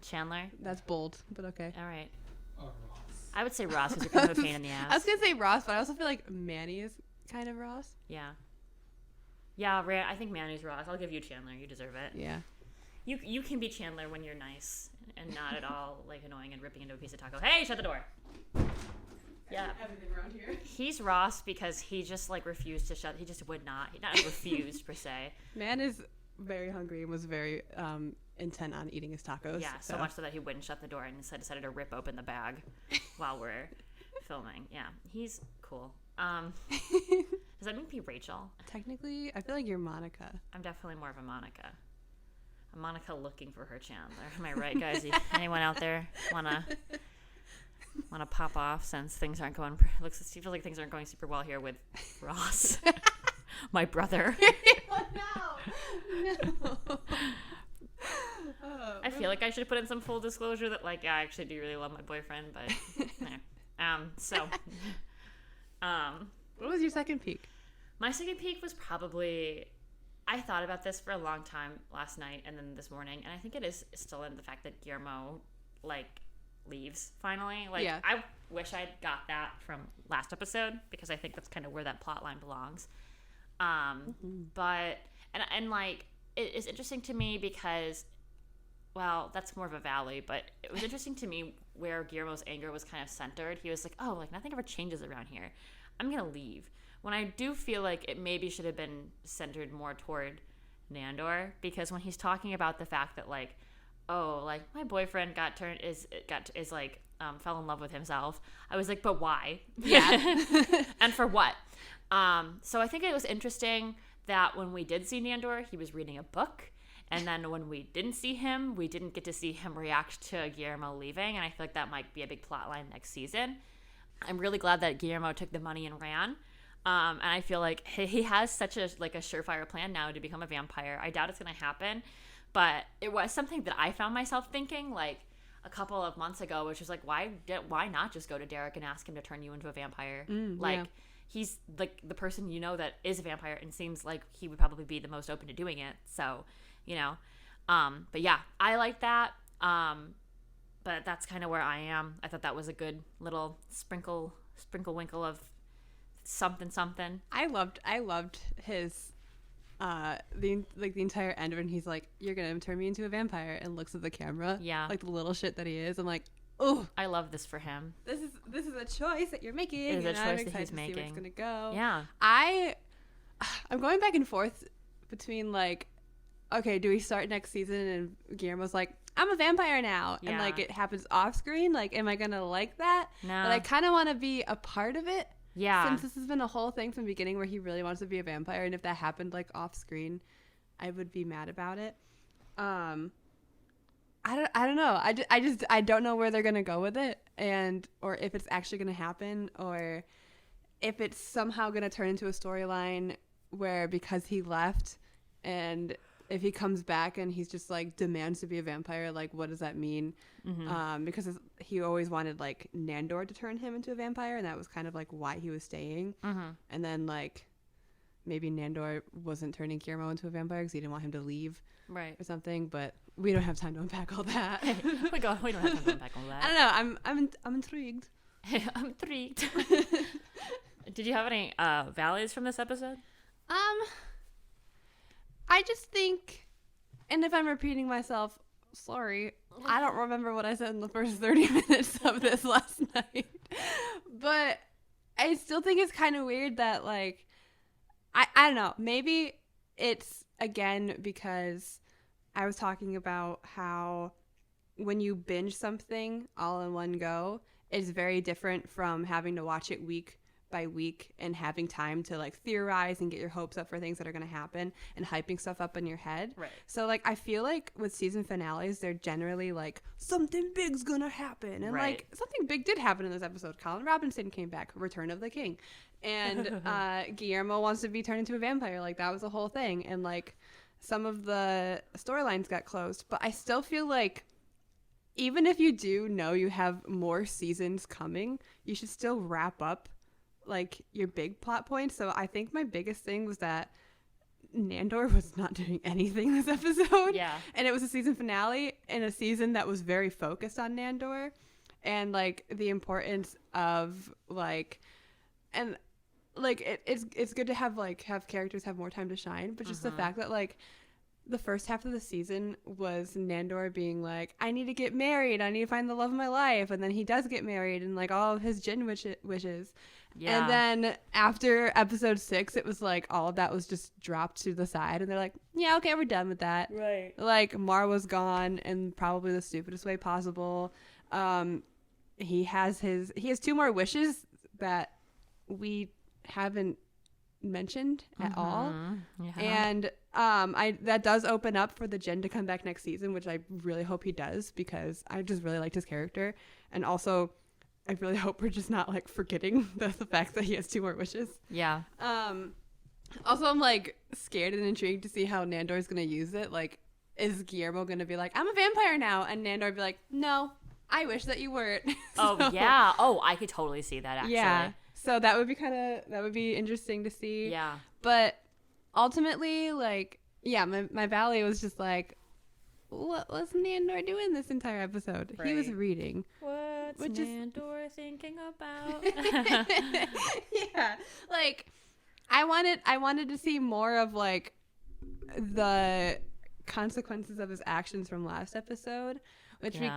Chandler? That's bold, but okay. All right. Ross. I would say Ross because you're kind of a pain in the ass. I was going to say Ross, but I also feel like Manny is kind of Ross. Yeah. Yeah, I think Manny's Ross. I'll give you Chandler. You deserve it. Yeah. You can be Chandler when you're nice and not at all like annoying and ripping into a piece of taco. Hey, shut the door. Yeah. Everything around here. He's Ross because he just like refused to shut. He just would not. He not refused per se. Man is very hungry and was very intent on eating his tacos. Yeah, so much so that he wouldn't shut the door and instead decided to rip open the bag while we're filming. Yeah, he's cool. Does that make me Rachel? Technically, I feel like you're Monica. I'm definitely more of a Monica. A Monica looking for her Chandler. Am I right, guys? Anyone out there wanna pop off since things aren't going? It feels like things aren't going super well here with Ross, my brother. Oh, no. I feel like I should put in some full disclosure that like I actually do really love my boyfriend, but What was your second peak? My second peak was probably, I thought about this for a long time last night and then this morning, and I think it is still in the fact that Guillermo like leaves finally. Like I wish I'd got that from last episode because I think that's kind of where that plot line belongs. But and like it is interesting to me because, well, that's more of a valley, but it was interesting to me where Guillermo's anger was kind of centered. He was like, oh, like nothing ever changes around here. I'm going to leave. When I do feel like it maybe should have been centered more toward Nandor, because when he's talking about the fact that like, oh, like my boyfriend fell in love with himself, I was like, but why? Yeah. And for what? So I think it was interesting that when we did see Nandor, he was reading a book. And then when we didn't see him, we didn't get to see him react to Guillermo leaving. And I feel like that might be a big plot line next season. I'm really glad that Guillermo took the money and ran. And I feel like he has such a surefire plan now to become a vampire. I doubt it's going to happen. But it was something that I found myself thinking like a couple of months ago, which was like, why not just go to Derek and ask him to turn you into a vampire? He's like the person you know that is a vampire and seems like he would probably be the most open to doing it. So, but yeah, I like that. But that's kind of where I am. I thought that was a good little sprinkle winkle of something. I loved his the entire end when he's like, you're gonna turn me into a vampire, and looks at the camera. Yeah, like the little shit that he is. I'm like, oh, I love this for him. This is a choice that you're making. It is a choice that he's See making. where it's gonna go. Yeah, I'm going back and forth between like, okay, do we start next season and Guillermo's like, I'm a vampire now, and like it happens off screen. Like, am I gonna like that? No. But I kind of want to be a part of it. Yeah. Since this has been a whole thing from the beginning where he really wants to be a vampire, and if that happened like off screen, I would be mad about it. I don't know. I don't know where they're gonna go with it, or if it's actually gonna happen, or if it's somehow gonna turn into a storyline where because he left and if he comes back and he's just like demands to be a vampire, like what does that mean? Because he always wanted like Nandor to turn him into a vampire, and that was kind of like why he was staying. And then like maybe Nandor wasn't turning Guillermo into a vampire because he didn't want him to leave, right, or something. But we don't have time to unpack all that. we don't have time to unpack all that. I don't know. I'm intrigued. I'm intrigued. Did you have any valleys from this episode? I just think, and if I'm repeating myself, sorry, I don't remember what I said in the first 30 minutes of this last night. But I still think it's kind of weird that, like, I don't know. Maybe it's, again, because I was talking about how when you binge something all in one go, it's very different from having to watch it week by week and having time to like theorize and get your hopes up for things that are going to happen and hyping stuff up in your head. Right. So like I feel like with season finales, they're generally like something big's going to happen. And like something big did happen in this episode. Colin Robinson came back, Return of the King. And Guillermo wants to be turned into a vampire. Like that was the whole thing. And like some of the storylines got closed, but I still feel like even if you do know you have more seasons coming, you should still wrap up like your big plot points. So I think my biggest thing was that Nandor was not doing anything this episode. Yeah. And it was a season finale in a season that was very focused on Nandor and like the importance of like, and like it's good to have characters have more time to shine, but just the fact that like the first half of the season was Nandor being like, I need to get married, I need to find the love of my life, and then he does get married and like all of his djinn wishes. Yeah. And then after episode 6, it was like all of that was just dropped to the side, and they're like, yeah, okay, we're done with that. Right. Like Mar was gone in probably the stupidest way possible. He has 2 more wishes that we haven't mentioned at all. Yeah. And that does open up for the djinn to come back next season, which I really hope he does, because I just really liked his character. And also I really hope we're just not like forgetting the fact that he has 2 more wishes. Yeah. Also I'm like scared and intrigued to see how Nandor is going to use it. Like, is Guillermo going to be like, I'm a vampire now, and Nandor be like, no, I wish that you weren't. Oh yeah. Oh, I could totally see that actually. Yeah. So that would be interesting to see. Yeah. But ultimately, like, yeah, my valley was just like, what was Nandor doing this entire episode? Right. He was reading. What's Nandor thinking about? Yeah. Like, I wanted to see more of like the consequences of his actions from last episode, which we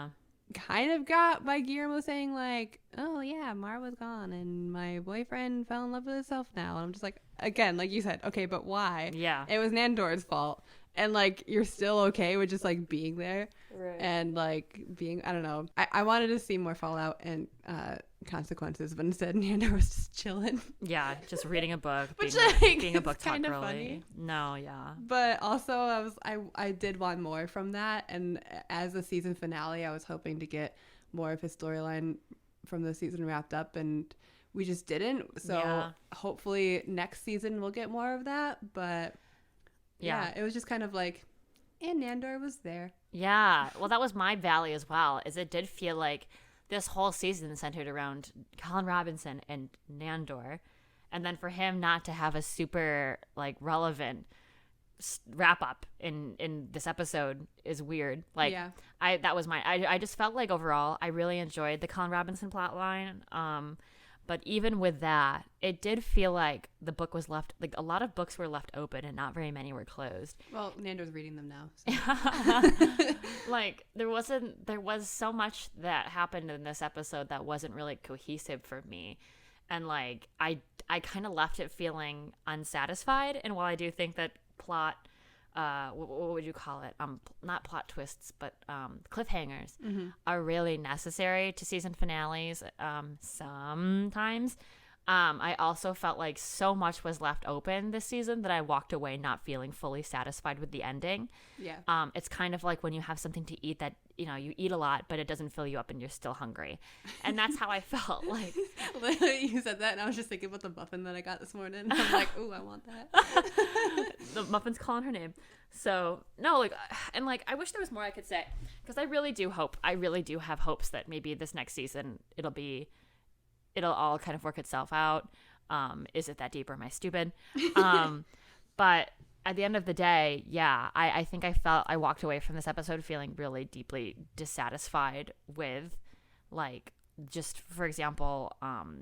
kind of got by Guillermo saying like, oh yeah, Mar was gone and my boyfriend fell in love with himself now. And I'm just like, again, like you said, okay, but why? Yeah. It was Nandor's fault. And like, you're still okay with just like being there. Right. And like being, I don't know. I wanted to see more fallout and consequences, but instead Nandor was just chilling. Yeah, just reading a book, which being a book talk kind of girly. Funny. No, yeah. But also I did want more from that, and as the season finale, I was hoping to get more of his storyline from the season wrapped up, and we just didn't. So hopefully next season we'll get more of that. But yeah, it was just kind of like, and Nandor was there. Yeah, well, that was my valley as well. Is it did feel like this whole season centered around Colin Robinson and Nandor, and then for him not to have a super like relevant wrap up in this episode is weird. Like, I just felt like overall I really enjoyed the Colin Robinson plot line. But even with that, it did feel like the book was left, like a lot of books were left open and not very many were closed. Well, Nandor's reading them now. So. Like there was so much that happened in this episode that wasn't really cohesive for me. And like, I kind of left it feeling unsatisfied. And while I do think that plot, what would you call it? Not plot twists, but cliffhangers are really necessary to season finales. Sometimes I also felt like so much was left open this season that I walked away not feeling fully satisfied with the ending. Yeah. It's kind of like when you have something to eat that, you eat a lot, but it doesn't fill you up and you're still hungry. And that's how I felt. Like, literally, you said that and I was just thinking about the muffin that I got this morning. I'm like, ooh, I want that. The muffin's calling her name. So, no, like, and like, I wish there was more I could say, because I really do have hopes that maybe this next season it'll all kind of work itself out. Is it that deep or am I stupid? But at the end of the day, yeah, I think I walked away from this episode feeling really deeply dissatisfied with, like, just, for example,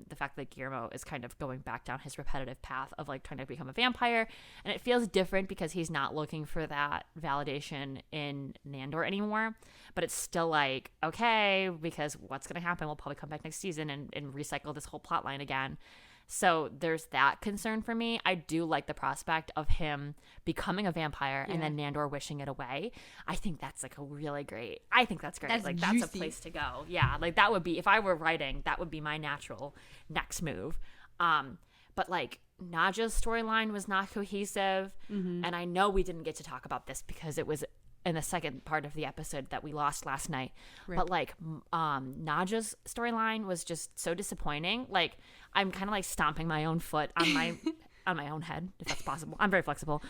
the fact that Guillermo is kind of going back down his repetitive path of, like, trying to become a vampire. And it feels different because he's not looking for that validation in Nandor anymore. But it's still like, okay, because what's going to happen? We'll probably come back next season and recycle this whole plot line again. So there's that concern for me. I do like the prospect of him becoming a vampire and then Nandor wishing it away. I think that's like I think that's great. That's like juicy. That's a place to go. Yeah, like that would be, if I were writing, that would be my natural next move. But like Nadja's storyline was not cohesive. Mm-hmm. And I know we didn't get to talk about this because it was in the second part of the episode that we lost last night. Right. But like Nadja's storyline was just so disappointing. Like I'm kind of like stomping my own foot on my on my own head, if that's possible. I'm very flexible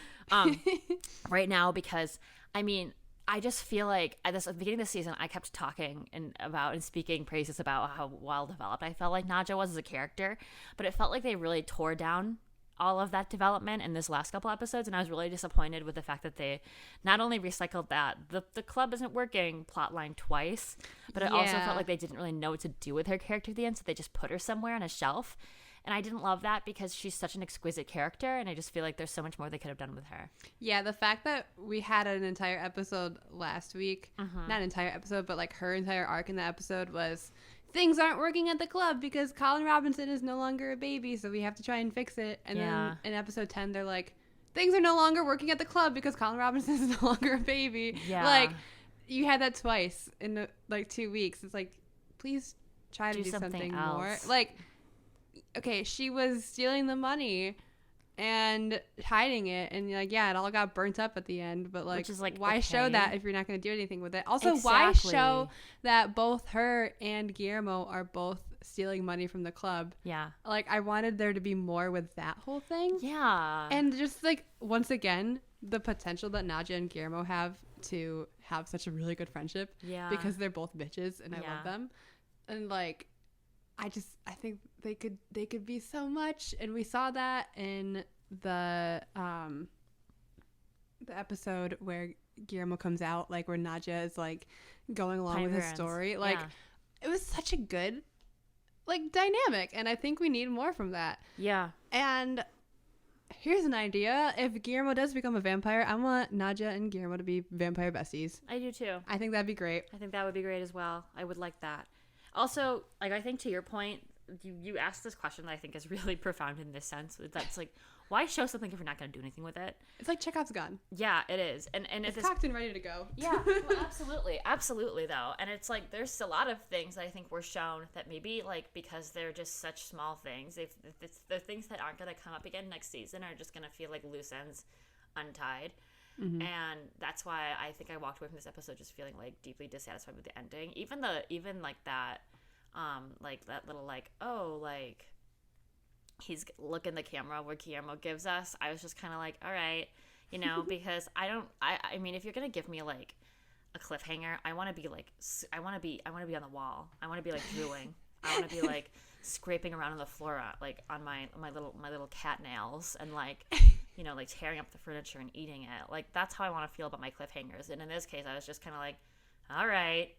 right now because I mean I just feel like at the beginning of the season I kept talking and speaking praises about how well developed I felt like Nadja was as a character, but it felt like they really tore down all of that development in this last couple episodes, and I was really disappointed with the fact that they not only recycled that the club isn't working plotline twice, but it also felt like they didn't really know what to do with her character at the end, so they just put her somewhere on a shelf. And I didn't love that because she's such an exquisite character, and I just feel like there's so much more they could have done with her. Yeah, the fact that we had an entire episode last week, not an entire episode, but like her entire arc in the episode was things aren't working at the club because Colin Robinson is no longer a baby, so we have to try and fix it. And then in episode 10, they're like, things are no longer working at the club because Colin Robinson is no longer a baby. Yeah. Like, you had that twice in like 2 weeks. It's like, please try to do something more. Like, okay, she was stealing the money and hiding it, and like, yeah, it all got burnt up at the end, but like, why show that if you're not going to do anything with it? Also, why show that both her and Guillermo are both stealing money from the club? Yeah. Like, I wanted there to be more with that whole thing. Yeah. And just like, once again, the potential that Nadja and Guillermo have to have such a really good friendship. Yeah. Because they're both bitches and I love them. And like, I think they could be so much, and we saw that in the episode where Guillermo comes out, like where Nadja is like going along with his story. Like it was such a good like dynamic, and I think we need more from that. Yeah. And here's an idea: if Guillermo does become a vampire, I want Nadja and Guillermo to be vampire besties. I do too. I think that'd be great. I think that would be great as well. I would like that. Also, like, I think to your point, you asked this question that I think is really profound in this sense. That's like, why show something if you're not going to do anything with it? It's like Chekhov's gun. Yeah, it is. And it's cocked and ready to go. Yeah, well, absolutely. Absolutely, though. And it's like, there's a lot of things that I think were shown that maybe, like, because they're just such small things, the things that aren't going to come up again next season are just going to feel like loose ends untied. Mm-hmm. And that's why I think I walked away from this episode just feeling like deeply dissatisfied with the ending. Even like that, like that little like, oh, like he's looking the camera where Guillermo gives us. I was just kind of like, all right, because I mean, if you're gonna give me like a cliffhanger, I want to be on the wall. I want to be like drooling. I want to be like scraping around on the floor, like on my little cat nails, and like, like tearing up the furniture and eating it. Like, that's how I want to feel about my cliffhangers. And in this case, I was just kind of like, all right.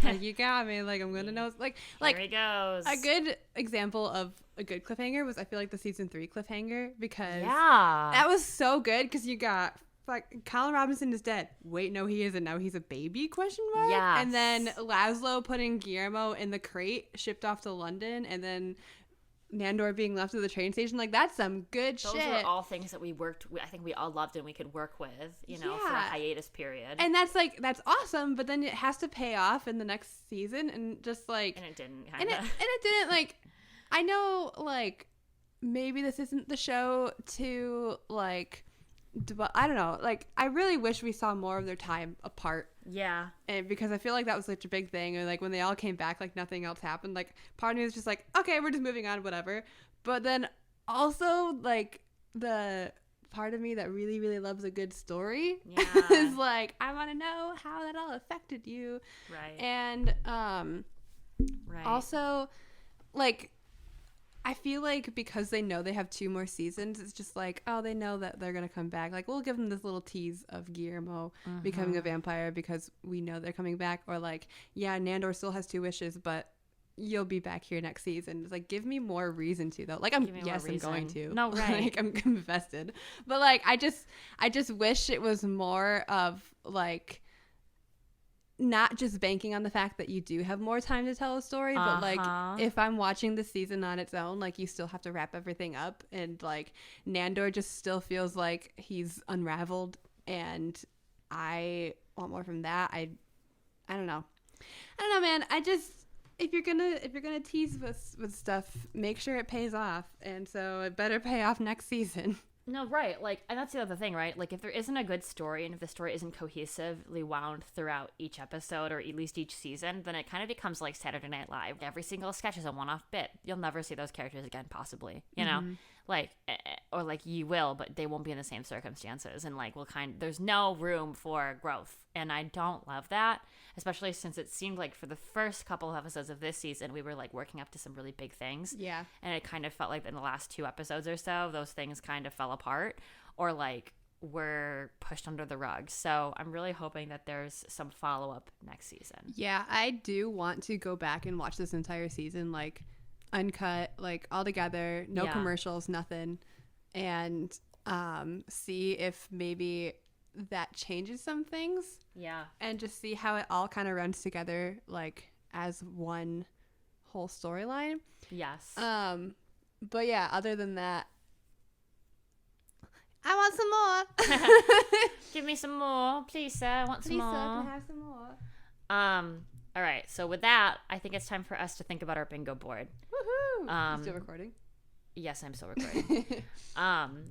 Like, you got me. Like, I'm going to know. Like, here he goes. A good example of a good cliffhanger was, I feel like, the season 3 cliffhanger, because that was so good, because you got, like, Colin Robinson is dead. Wait, no, he isn't. Now he's a baby, question mark? Yes. And then Laszlo putting Guillermo in the crate, shipped off to London, and then Nandor being left at the train station. Like, that's some good shit. Those were all things that I think we all loved and we could work with, for a hiatus period. And that's awesome, but then it has to pay off in the next season, and just like... And it didn't, and it didn't, like... I know, like, maybe this isn't the show to like, I don't know. Like, I really wish we saw more of their time apart. Yeah. And because I feel like that was such a big thing. And like when they all came back, like nothing else happened. Like part of me was just like, okay, we're just moving on, whatever. But then also like the part of me that really, really loves a good story is like, I want to know how that all affected you. Right. And right. also like, I feel like because they know they have 2 more seasons, it's just like, oh, they know that they're going to come back. Like, we'll give them this little tease of Guillermo becoming a vampire because we know they're coming back. Or like, yeah, Nandor still has 2 wishes, but you'll be back here next season. It's like, give me more reason to, though. Like, I'm going to. No, right. Like, I'm invested. But like, I just wish it was more of like, not just banking on the fact that you do have more time to tell a story, but like if I'm watching the season on its own, like you still have to wrap everything up, and like Nandor just still feels like he's unraveled, and I want more from that. I don't know, man. I just, if you're gonna tease with stuff, make sure it pays off, and so it better pay off next season. No, right. Like, and that's the other thing, right? Like, if there isn't a good story and if the story isn't cohesively wound throughout each episode or at least each season, then it kind of becomes like Saturday Night Live. Every single sketch is a one-off bit. You'll never see those characters again, possibly. You know? Like, or like you will, but they won't be in the same circumstances. And like, there's no room for growth. And I don't love that, especially since it seemed like for the first couple of episodes of this season, we were like working up to some really big things. Yeah. And it kind of felt like in the last 2 episodes or so, those things kind of fell apart or like were pushed under the rug. So I'm really hoping that there's some follow-up next season. Yeah, I do want to go back and watch this entire season, like uncut, like all together, no commercials, nothing, and see if maybe that changes some things. Yeah. And just see how it all kind of runs together, like as one whole storyline. Yes. But yeah, other than that, I want some more. Give me some more, please, sir. I want some more. Please, sir, can I have some more? All right. So with that, I think it's time for us to think about our bingo board. Woohoo! Still recording? Yes, I'm still recording.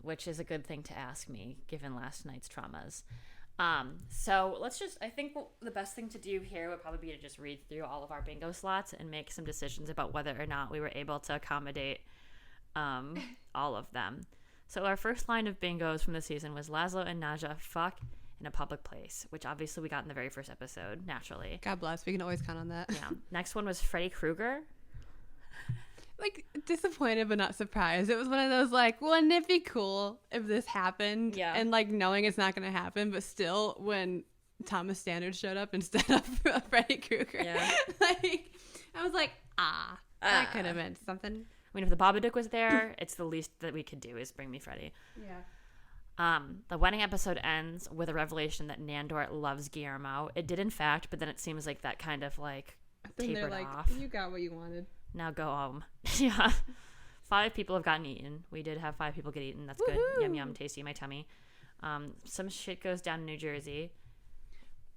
Which is a good thing to ask me, given last night's traumas. So I think the best thing to do here would probably be to just read through all of our bingo slots and make some decisions about whether or not we were able to accommodate all of them. So our first line of bingos from the season was Laszlo and Naja fuck in a public place, which obviously we got in the very first episode, naturally. God bless. We can always count on that. Yeah. Next one was Freddy Krueger. Like, disappointed but not surprised. It was one of those, like, wouldn't it be cool if this happened? Yeah. And, like, knowing it's not going to happen, but still, when Thomas Standard showed up instead of Freddy Krueger, like, I was like, that could have meant something. I mean, if the Babadook was there, it's the least that we could do is bring me Freddy. Yeah. The wedding episode ends with a revelation that Nandor loves Guillermo. It did, in fact, but then it seems like that kind of, like, tapered off. You got what you wanted. Now go home. Yeah. 5 people have gotten eaten. We did have 5 people get eaten. That's good. Yum, yum, tasty in my tummy. Some shit goes down in New Jersey.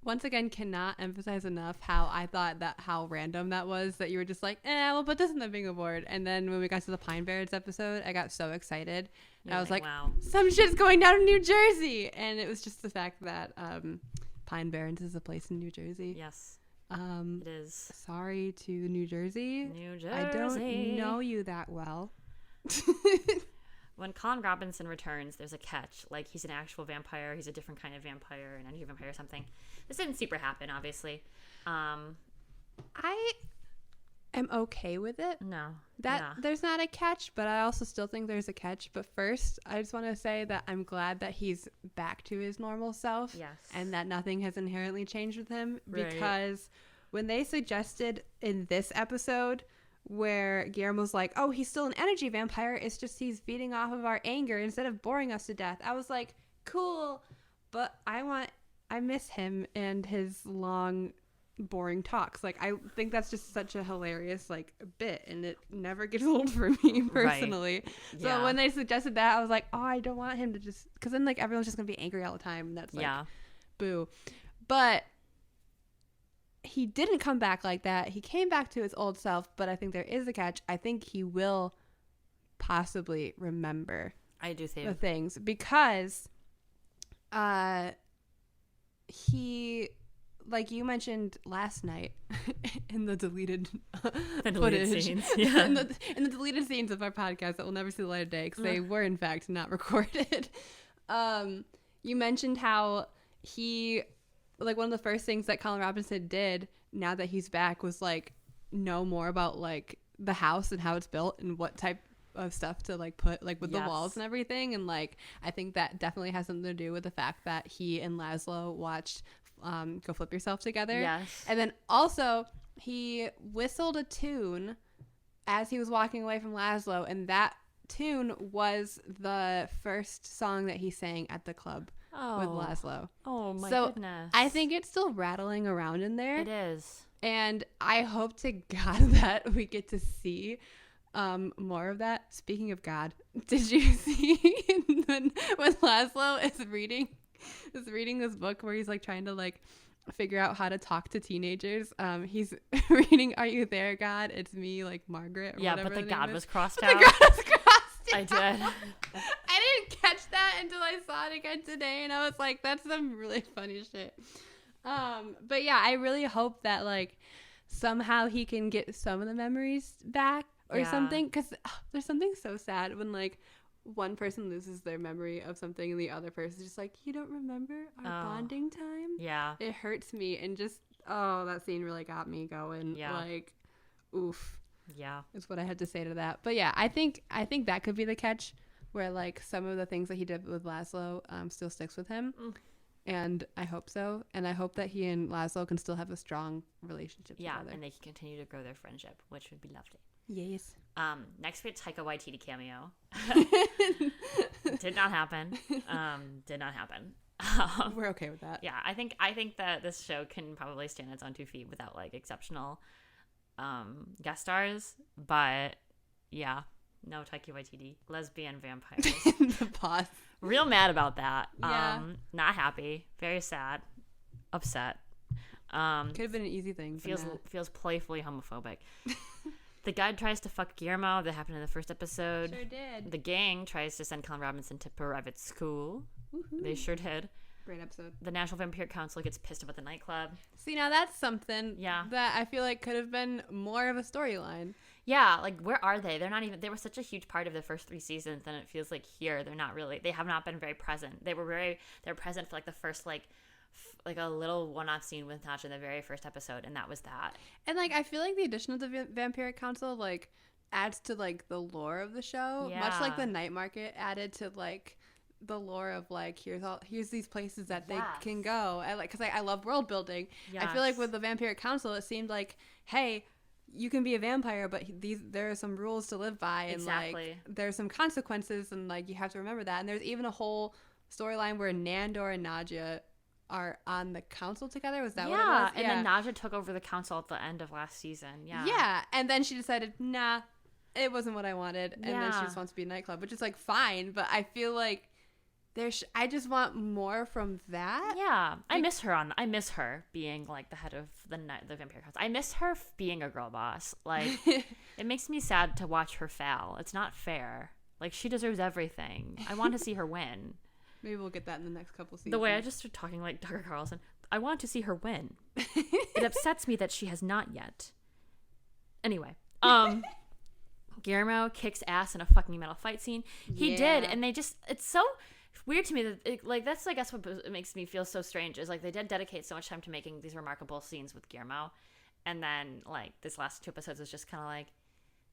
Once again, cannot emphasize enough how random that was, that you were just like, we'll put this in the bingo board. And then when we got to the Pine Barrens episode, I got so excited. I was like, wow, some shit's going down in New Jersey. And it was just the fact that Pine Barrens is a place in New Jersey. Yes. It is. Sorry to New Jersey. New Jersey. I don't know you that well. When Colin Robinson returns, there's a catch. Like, he's an actual vampire. He's a different kind of vampire, an energy vampire or something. This didn't super happen, obviously. I am okay with it. No. There's not a catch, but I also still think there's a catch. But first, I just want to say that I'm glad that he's back to his normal self. Yes. And that nothing has inherently changed with him. Right. Because when they suggested in this episode where Guillermo's like, oh, he's still an energy vampire, it's just he's feeding off of our anger instead of boring us to death. I was like, cool, but I miss him and his long, boring talks. Like, I think that's just such a hilarious, like, bit, and it never gets old for me personally. Right. So yeah. When they suggested that, I was like, oh, I don't want him to just, because then, like, everyone's just gonna be angry all the time, and that's like, boo. But he didn't come back like that. He came back to his old self, but I think there is a catch. I think he will possibly remember I do think the things, because he, like you mentioned last night in the deleted footage, scenes. Yeah. in the deleted scenes of our podcast that will never see the light of day because they were in fact not recorded. You mentioned how he, like, one of the first things that Colin Robinson did now that he's back was like know more about like the house and how it's built and what type of stuff to like put like with the walls and everything. And like I think that definitely has something to do with the fact that he and Laszlo watched Go Flip Yourself together. Yes. And then also he whistled a tune as he was walking away from Laszlo, and that tune was the first song that he sang at the club with Laszlo. Oh my goodness. I think it's still rattling around in there. It is. And I hope to God that we get to see more of that. Speaking of God, did you see when Laszlo is reading this book where he's like trying to like figure out how to talk to teenagers? He's reading "Are You There, God? It's me, like Margaret." Or whatever but the God was crossed out. out. The God was crossed out. I did. I didn't catch that until I saw it again today, and I was like, "That's some really funny shit." But yeah, I really hope that like somehow he can get some of the memories back or something, because there's something so sad when like one person loses their memory of something and the other person is just like, you don't remember our bonding time? Yeah. It hurts me, and just that scene really got me going. Yeah. Like, oof. Yeah. Is what I had to say to that. But yeah, I think that could be the catch, where like some of the things that he did with Laszlo still sticks with him. And I hope so. And I hope that he and Laszlo can still have a strong relationship together. Yeah, and they can continue to grow their friendship, which would be lovely. Yes. Next we had Taika Waititi cameo. Did not happen. Did not happen. We're okay with that. Yeah, I think that this show can probably stand its own 2 feet without like exceptional guest stars. But yeah, no Taika Waititi. Lesbian vampires. The boss. Real mad about that. Yeah. Not happy. Very sad. Upset. Could have been an easy thing. Feels playfully homophobic. The guide tries to fuck Guillermo. That happened in the first episode. Sure did. The gang tries to send Colin Robinson to private school. Woo-hoo. They sure did. Great episode. The National Vampire Council gets pissed about the nightclub. See, now that's something that I feel like could have been more of a storyline. Yeah, like where are they? They're not even. They were such a huge part of the first 3 seasons, and it feels like here they're not really. They have not been very present. They were present for like the first like a little one-off scene with Natasha in the very first episode, and that was that. And like I feel like the addition of the Vampiric Council like adds to like the lore of the show, much like the Night Market added to like the lore of like here's these places that they can go. Because I love world building. Yes. I feel like with the Vampiric Council, it seemed like, hey, you can be a vampire, but there are some rules to live by, and like there's some consequences, and like you have to remember that. And there's even a whole storyline where Nandor and Nadja are on the council together. Was that what it was? And then Nadja took over the council at the end of last season. Yeah, and then she decided, nah, it wasn't what I wanted, and then she just wants to be a nightclub, which is like fine, but I feel like I just want more from that. Yeah, like, I miss her being like the head of the Vampire Council. I miss her being a girl boss. Like it makes me sad to watch her fail. It's not fair. Like she deserves everything. I want to see her win. Maybe we'll get that in the next couple seasons. The way I just started talking like Tucker Carlson, I want to see her win. It upsets me that she has not yet. Anyway, Guillermo kicks ass in a fucking metal fight scene. He did, and it's so weird to me that that's I guess what makes me feel so strange is like they did dedicate so much time to making these remarkable scenes with Guillermo, and then like this last 2 episodes is just kind of like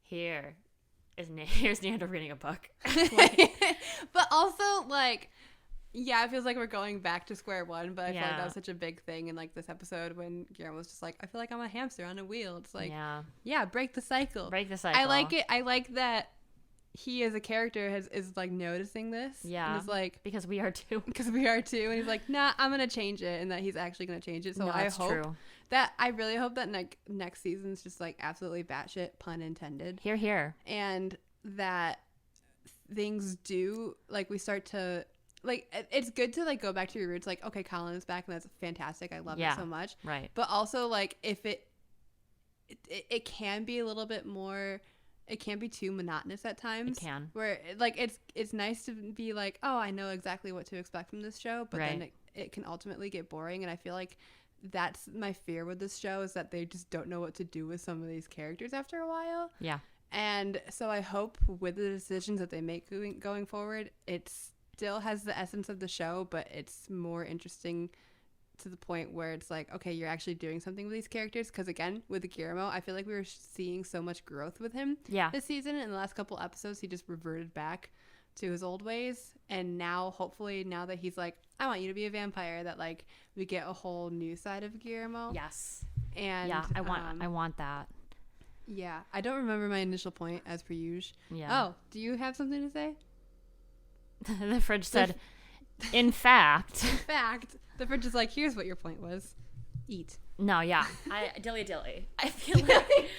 here's Nando reading a book. But also like it feels like we're going back to square one, but I feel like that was such a big thing in like this episode when Guillermo was just like, I feel like I'm a hamster on a wheel. It's like break the cycle. I like it. I like that he as a character is like noticing this. And is like, because we are too. And he's like, nah, I'm gonna change it, and that he's actually gonna change it. So I really hope that next season's just like absolutely batshit, pun intended. Here. And that things do like we start to like it's good to like go back to your roots. Like, okay, Colin is back, and that's fantastic. I love it so much. Right. But also like if it can be a little bit more it can be too monotonous at times. It can. Where like it's nice to be like, oh, I know exactly what to expect from this show, but then it can ultimately get boring. And I feel like that's my fear with this show, is that they just don't know what to do with some of these characters after a while. Yeah. And so I hope with the decisions that they make going forward, it still has the essence of the show, but it's more interesting to the point where it's like, okay, you're actually doing something with these characters. Because again, with Guillermo, I feel like we were seeing so much growth with him this season. In the last couple episodes, he just reverted back to his old ways. And now, hopefully, now that he's like, I want you to be a vampire, that like we get a whole new side of Guillermo. Yes. And yeah, I want that. Yeah, I don't remember my initial point as per usual. Yeah. Oh, do you have something to say? The fridge said, in fact. In fact, the fridge is like, here's what your point was. Eat. No, yeah. Dilly. I feel like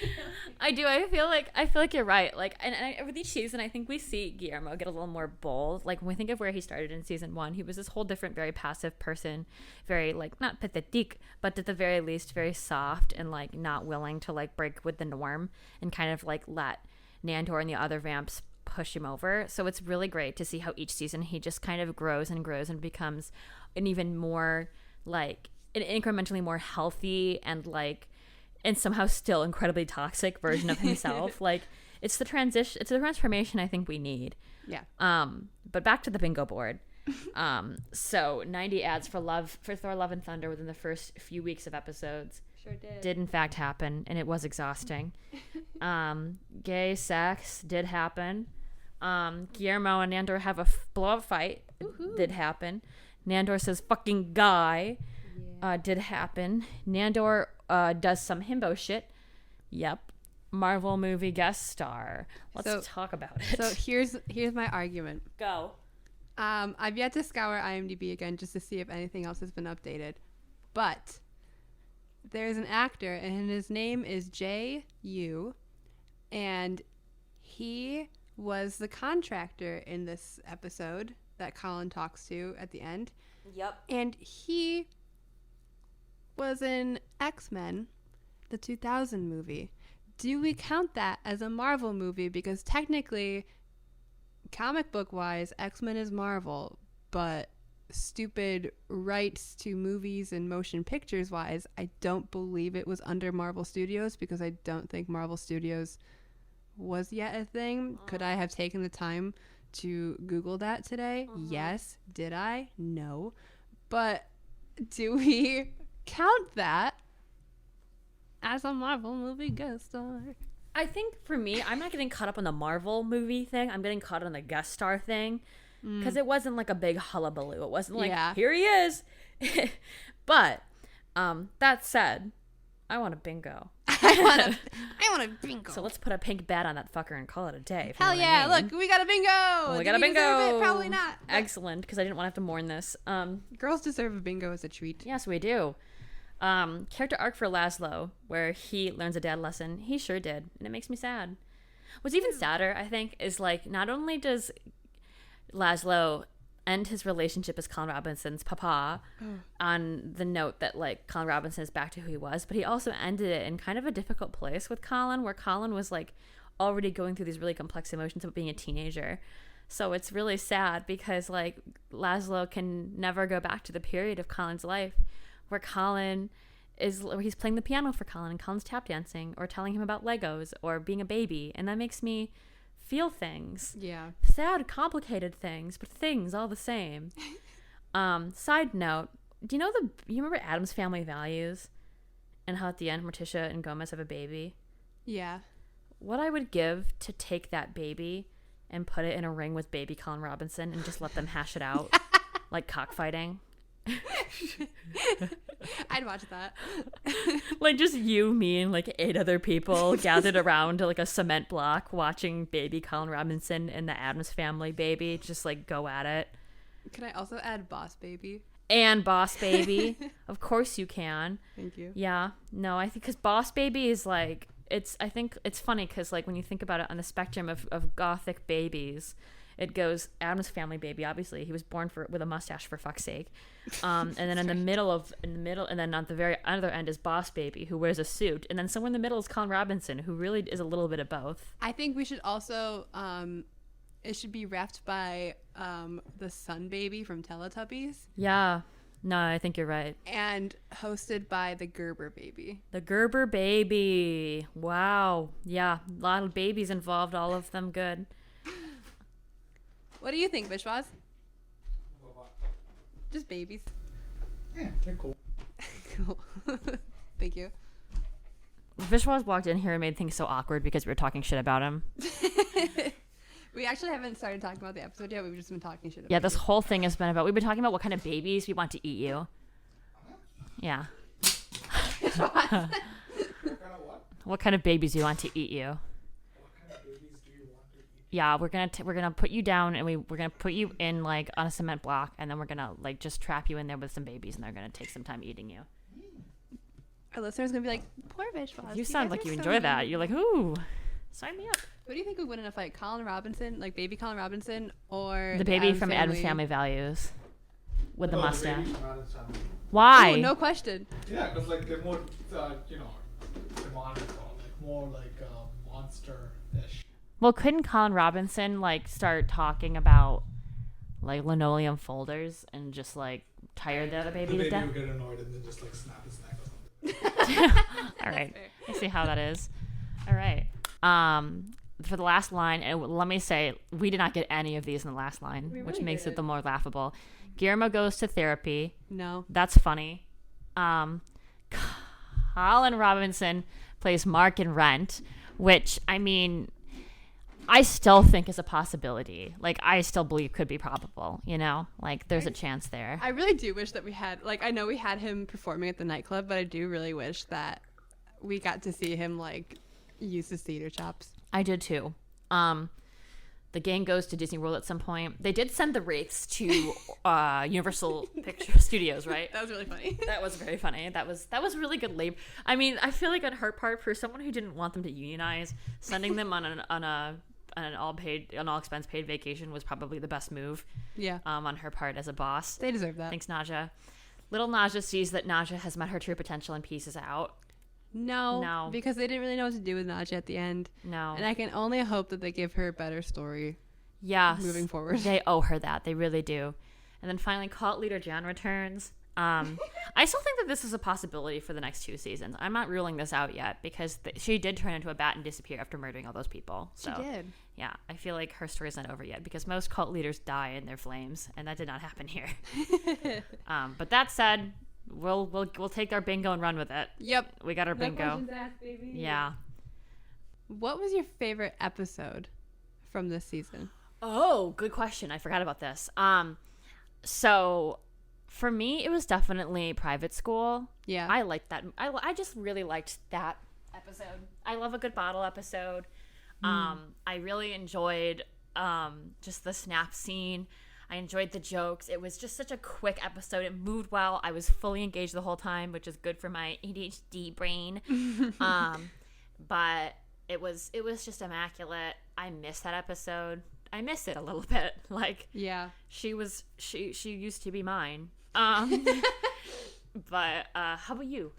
I do. I feel like you're right. Like, and with each season, I think we see Guillermo get a little more bold. Like when we think of where he started in season 1, he was this whole different, very passive person, very like not pathetique, but at the very least, very soft and like not willing to like break with the norm and kind of like let Nandor and the other vamps push him over. So it's really great to see how each season he just kind of grows and becomes an even more like an incrementally more healthy and like and somehow still incredibly toxic version of himself. Like it's the transformation I think we need. Yeah. But back to the bingo board. So 90 ads for Thor Love and Thunder within the first few weeks of episodes. Sure did in fact happen, and it was exhausting. Gay sex did happen. Guillermo and Nandor have a blow-up fight. Did happen. Nandor says fucking guy. Did happen. Nandor does some himbo shit. Yep. Marvel movie guest star. Let's talk about it. So here's my argument. Go. I've yet to scour IMDb again just to see if anything else has been updated. But there's an actor and his name is J.U. and he was the contractor in this episode that Colin talks to at the end. Yep. And he was in X-Men, the 2000 movie. Do we count that as a Marvel movie? Because technically, comic book wise, X-Men is Marvel, but stupid rights to movies and motion pictures wise, I don't believe it was under Marvel Studios, because I don't think Marvel Studios was yet a thing. Could I have taken the time to Google that today? Yes. Did I? No. But do we count that as a Marvel movie guest star? I think for me, I'm not getting caught up on the Marvel movie thing. I'm getting caught on the guest star thing, because it wasn't like a big hullabaloo. It wasn't like, here he is. But that said, I want a bingo. I want a bingo. So let's put a pink bat on that fucker and call it a day. Hell yeah. Look, we got a bingo. Well, we got a bingo. Probably not. Excellent, because I didn't want to have to mourn this. Girls deserve a bingo as a treat. Yes, we do. Character arc for Laszlo, where he learns a dad lesson. He sure did, and it makes me sad. What's even sadder, I think, is like not only does Laszlo end his relationship as Colin Robinson's papa on the note that like Colin Robinson is back to who he was, but he also ended it in kind of a difficult place with Colin, where Colin was like already going through these really complex emotions of being a teenager. So it's really sad, because like Laszlo can never go back to the period of Colin's life where he's playing the piano for Colin and Colin's tap dancing or telling him about Legos or being a baby, and that makes me feel things. Yeah. Sad, complicated things, but things all the same. Side note, do you remember Addams Family Values and how at the end Morticia and Gomez have a baby? Yeah. What I would give to take that baby and put it in a ring with baby Colin Robinson and just let them hash it out like cockfighting. I'd watch that. Like just you, me, and like 8 other people gathered around like a cement block watching baby Colin Robinson and the Addams Family baby just like go at it. Can I also add Boss Baby? And Boss Baby. Of course you can. Thank you. Yeah. No, I think because Boss Baby is like, I think it's funny because like when you think about it on the spectrum of gothic babies, it goes Adam's family baby. Obviously, he was born with a mustache, for fuck's sake. And then in the middle, and then at the very other end is Boss Baby, who wears a suit, and then somewhere in the middle is Colin Robinson, who really is a little bit of both. I think we should also it should be wrapped by the Sun Baby from Teletubbies. Yeah. No, I think you're right. And hosted by the Gerber Baby. The Gerber Baby. Wow. Yeah, a lot of babies involved, all of them good. What do you think, Vishwas? Just babies. Yeah, they're cool. Cool. Thank you. Vishwas walked in here and made things so awkward because we were talking shit about him. We actually haven't started talking about the episode yet. We've just been talking shit about Yeah, this whole thing has been about... We've been talking about what kind of babies we want to eat you. Yeah. What kind of what? What kind of babies do you want to eat you? What kind of babies do you want to eat? Yeah, we're gonna put you down and we're gonna put you in like on a cement block, and then we're gonna like just trap you in there with some babies, and they're gonna take some time eating you. Our listeners gonna be like, poor Vishwas. You sound guys like are you so enjoy that. mean." You're like, ooh, sign me up. What do you think would win in a fight, Colin Robinson, like baby Colin Robinson, or The baby Addams from Adam's Family Values with the Oh, mustache. baby from Addams Family. Why? Oh, no question. Yeah, because like they're more, demonic or like more like monster-ish. Well, couldn't Colin Robinson like start talking about like linoleum folders and just like tire the other baby The to baby death? will get annoyed and then just like snap his neck or something. All right. fair. I see how that is. All right. For the last line, and let me say, we did not get any of these in the last line, We which really makes it didn't. the more laughable. Guillermo goes to therapy. No. That's funny. Colin Robinson plays Mark in Rent, which, I mean, I still think is a possibility. Like, I still believe could be probable, you know? Like, there's a chance there. I really do wish that we had, like, I know we had him performing at the nightclub, but I do really wish that we got to see him, like, use his theater chops. I did too. The gang goes to Disney World at some point. They did send the Wraiths to Universal Picture Studios, right? That was really funny. That was very funny. That was really good labor. I mean, I feel like on her part, for someone who didn't want them to unionize, sending them on an all expense paid vacation was probably the best move. Yeah. On her part as a boss. They deserve that. Thanks, Naja. Little Naja sees that Naja has met her true potential and pieces out. No. Because they didn't really know what to do with Naja at the end. No. And I can only hope that they give her a better story Yes. moving forward. They owe her that. They really do. And then finally, cult leader Jan returns. I still think that this is a possibility for the next 2 seasons. I'm not ruling this out yet because she did turn into a bat and disappear after murdering all those people. So, She did. yeah, I feel like her story's not over yet because most cult leaders die in their flames, and that did not happen here. But that said, we'll take our bingo and run with it. Yep. We got our bingo. questions asked, baby. Yeah. What was your favorite episode from this season? Oh, good question. I forgot about this. So for me, it was definitely Private School. Yeah. I liked that. I just really liked that episode. I love a good bottle episode. I really enjoyed just the snap scene. I enjoyed the jokes. It was just such a quick episode. It moved well. I was fully engaged the whole time, which is good for my ADHD brain. But it was just immaculate. I miss that episode. I miss it a little bit. Like, Yeah. she used to be mine. But how about you?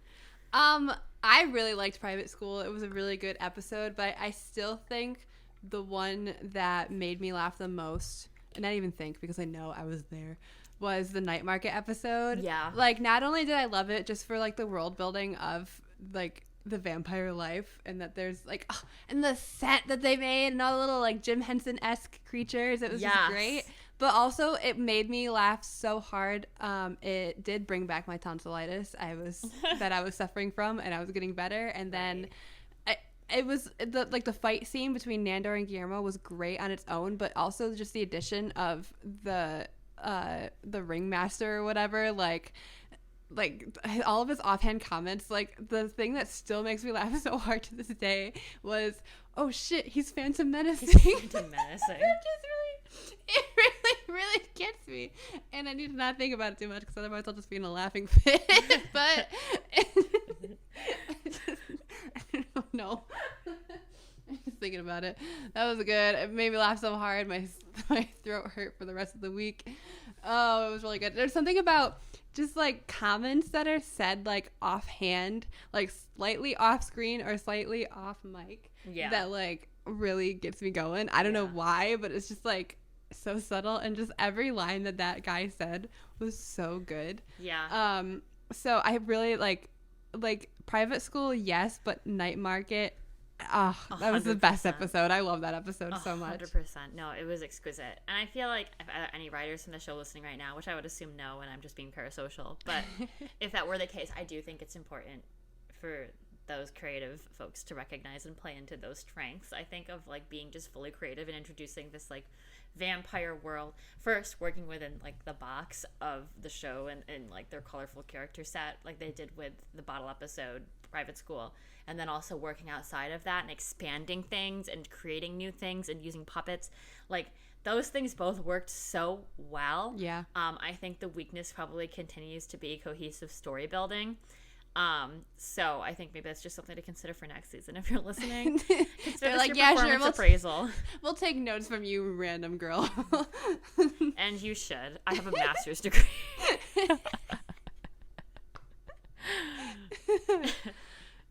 I really liked Private School. It was a really good episode, but I still think the one that made me laugh the most, and not even think because I know I was there, was the night market episode. Yeah. Like, not only did I love it just for like the world building of like the vampire life, and that there's like and the set that they made and all the little like Jim Henson-esque creatures. It was just Yes. great. But also it made me laugh so hard. It did bring back my tonsillitis I was suffering from, and I was getting better. And then it was the fight scene between Nandor and Guillermo was great on its own, but also just the addition of the ringmaster or whatever, like all of his offhand comments. Like, the thing that still makes me laugh so hard to this day was, oh shit, he's Phantom Menacing. Phantom Menacing. It really gets me, and I need to not think about it too much because otherwise I'll just be in a laughing fit. But I don't know. I'm just thinking about it. That was good. It made me laugh so hard. My my throat hurt for the rest of the week. Oh, it was really good. There's something about just like comments that are said like offhand, like slightly off screen or slightly off mic. Yeah. That like really gets me going. I don't know why, but it's just like so subtle, and just every line that guy said was so good. Yeah. So I really like Private School, yes, but Night Market, that was the best 100%. episode. I love that episode so much. 100%. No, it was exquisite. And I feel like if any writers from the show listening right now, which I would assume no, and I'm just being parasocial, but if that were the case, I do think it's important for those creative folks to recognize and play into those strengths. I think of like being just fully creative and introducing this like vampire world, first working within like the box of the show and like their colorful character set like they did with the bottle episode Private School, and then also working outside of that and expanding things and creating new things and using puppets. Like those things both worked so well. Yeah. I think the weakness probably continues to be cohesive story building. So I think maybe that's just something to consider for next season if you're listening. Consider like, your yeah, sure, performance appraisal. We'll take notes from you, random girl. And you should. I have a master's degree.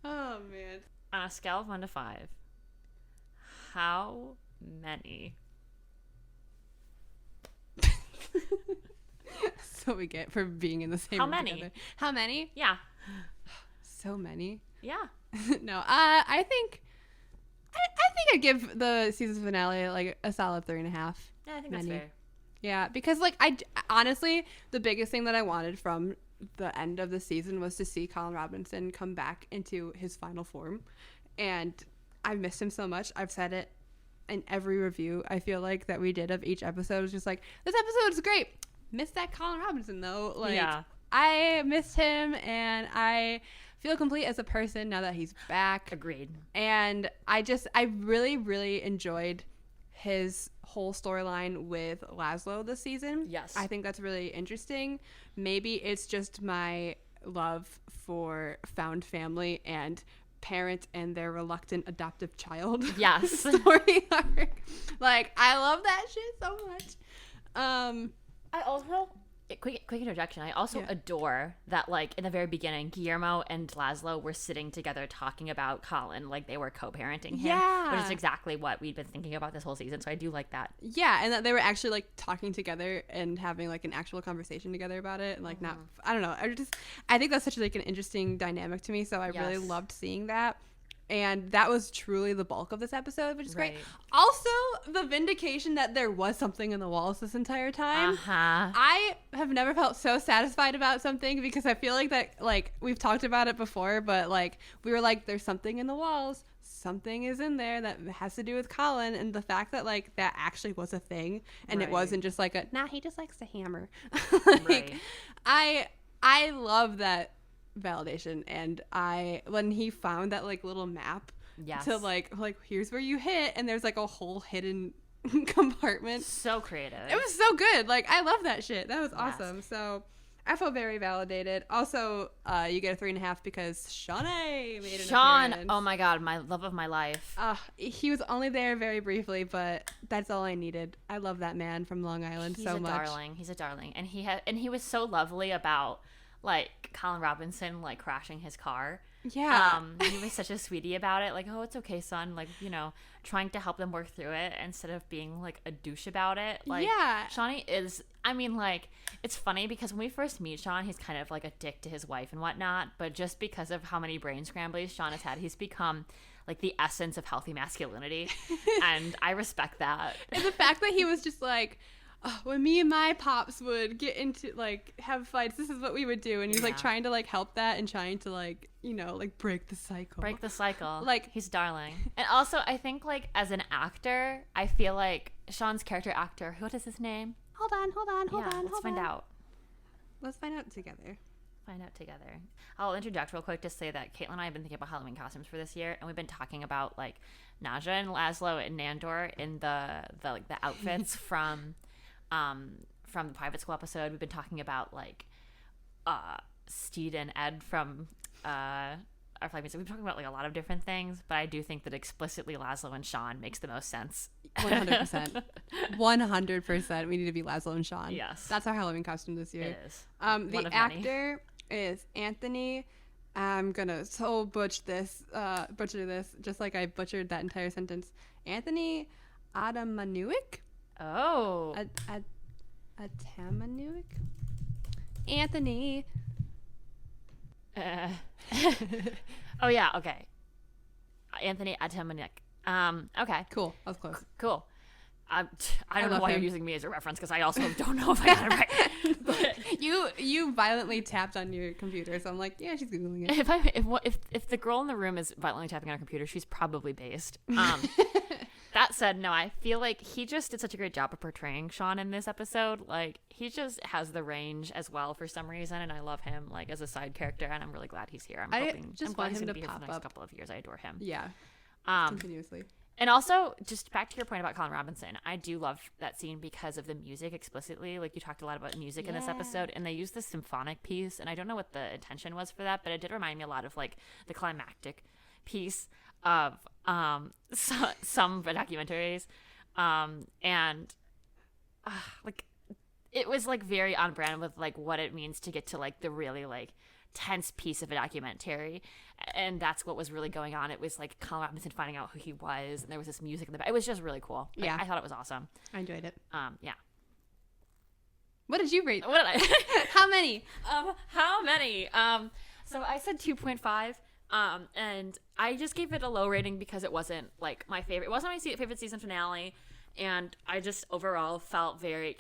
Oh man. On a scale of 1 to 5, how many? So we get for being in the same How room many? together. How many? Yeah. So many. Yeah. No, I think I'd give the season finale like a solid 3.5. Yeah, I think that's Manny. fair. Yeah, because like honestly, the biggest thing that I wanted from the end of the season was to see Colin Robinson come back into his final form, and I missed him so much. I've said it in every review I feel like that we did of each episode. It was just like, this episode is great. Missed that Colin Robinson though. Like, Yeah. I missed him, and I feel complete as a person now that he's back. Agreed. And I really, really enjoyed his whole storyline with Laszlo this season. Yes. I think that's really interesting. Maybe it's just my love for found family and parent and their reluctant adoptive child. Yes. Story arc. Like, I love that shit so much. I also, quick interjection, I also adore that, like, in the very beginning, Guillermo and Laszlo were sitting together talking about Colin, like they were co-parenting him. Yeah. Which is exactly what we'd been thinking about this whole season, so I do like that. Yeah, and that they were actually like talking together and having like an actual conversation together about it, and like not, I don't know, I think that's such like an interesting dynamic to me, so I really loved seeing that. And that was truly the bulk of this episode, which is great. Also, the vindication that there was something in the walls this entire time. I have never felt so satisfied about something, because I feel like that, like, we've talked about it before, but like, we were like, there's something in the walls. Something is in there that has to do with Colin, and the fact that like that actually was a thing, and it wasn't just like a, nah, he just likes to hammer. Like, I love that validation. And when he found that like little map to like here's where you hit, and there's like a whole hidden compartment, so creative. It was so good. Like, I love that shit. That was awesome. So I feel very validated. Also, you get a 3.5 because Shawnee made an appearance. Oh my god, my love of my life. He was only there very briefly, but that's all I needed. I love that man from Long Island so much. He's a darling, and he was so lovely about like Colin Robinson like crashing his car. Yeah. He was such a sweetie about it. Like, oh, it's okay, son. Like, you know, trying to help them work through it instead of being like a douche about it. Like, yeah. Shawnee is, I mean, like, it's funny because when we first meet Sean, he's kind of like a dick to his wife and whatnot. But just because of how many brain scrambles Sean has had, he's become like the essence of healthy masculinity. And I respect that. And the fact that he was just like, when me and my pops would get into like have fights, this is what we would do, and he was like trying to like help that and trying to like, you know, like break the cycle. Like, he's darling. And also I think like as an actor, I feel like Sean's character actor, what is his name? Hold on. Let's find out. Let's find out together. I'll interject real quick to say that Caitlin and I have been thinking about Halloween costumes for this year, and we've been talking about like Naja and Laszlo and Nandor in the outfits from the Private School episode. We've been talking about like Steed and Ed from our flag music. We've talked about like a lot of different things, but I do think that explicitly Laszlo and Sean makes the most sense. 100%. 100%. We need to be Laszlo and Sean. Yes. That's our Halloween costume this year. It is. The actor is Anthony. I'm gonna butcher this, just like I butchered that entire sentence. Anthony Adamanuik? Oh. Atamanuik? Anthony. Oh yeah, okay. Anthony Atamanuik. Okay. Cool. That was close. Cool. I don't know why him. you're using me as a reference because I also don't know if I got it right. But you violently tapped on your computer, so I'm like, yeah, she's googling it. if the girl in the room is violently tapping on her computer, she's probably based. That said, no, I feel like he just did such a great job of portraying Sean in this episode. Like, he just has the range as well for some reason, and I love him like as a side character, and I'm really glad he's here. I'm glad want he's him going to to be here for pop the next up. couple of years. I adore him. Yeah. Continuously. And also, just back to your point about Colin Robinson, I do love that scene because of the music explicitly. Like, you talked a lot about music in this episode, and they used this symphonic piece, and I don't know what the intention was for that, but it did remind me a lot of, like, the climactic piece of some documentaries. Like, it was, like, very on brand with, like, what it means to get to, like, the really, like, tense piece of a documentary, and that's what was really going on. It was like Colin Robinson finding out who he was, and there was this music in the back. It was just really cool. Yeah, I thought it was awesome. I enjoyed it. Yeah. What did you rate? What did I? How many? How many? So I said 2.5. And I just gave it a low rating because it wasn't like my favorite. It wasn't my favorite season finale, and I just overall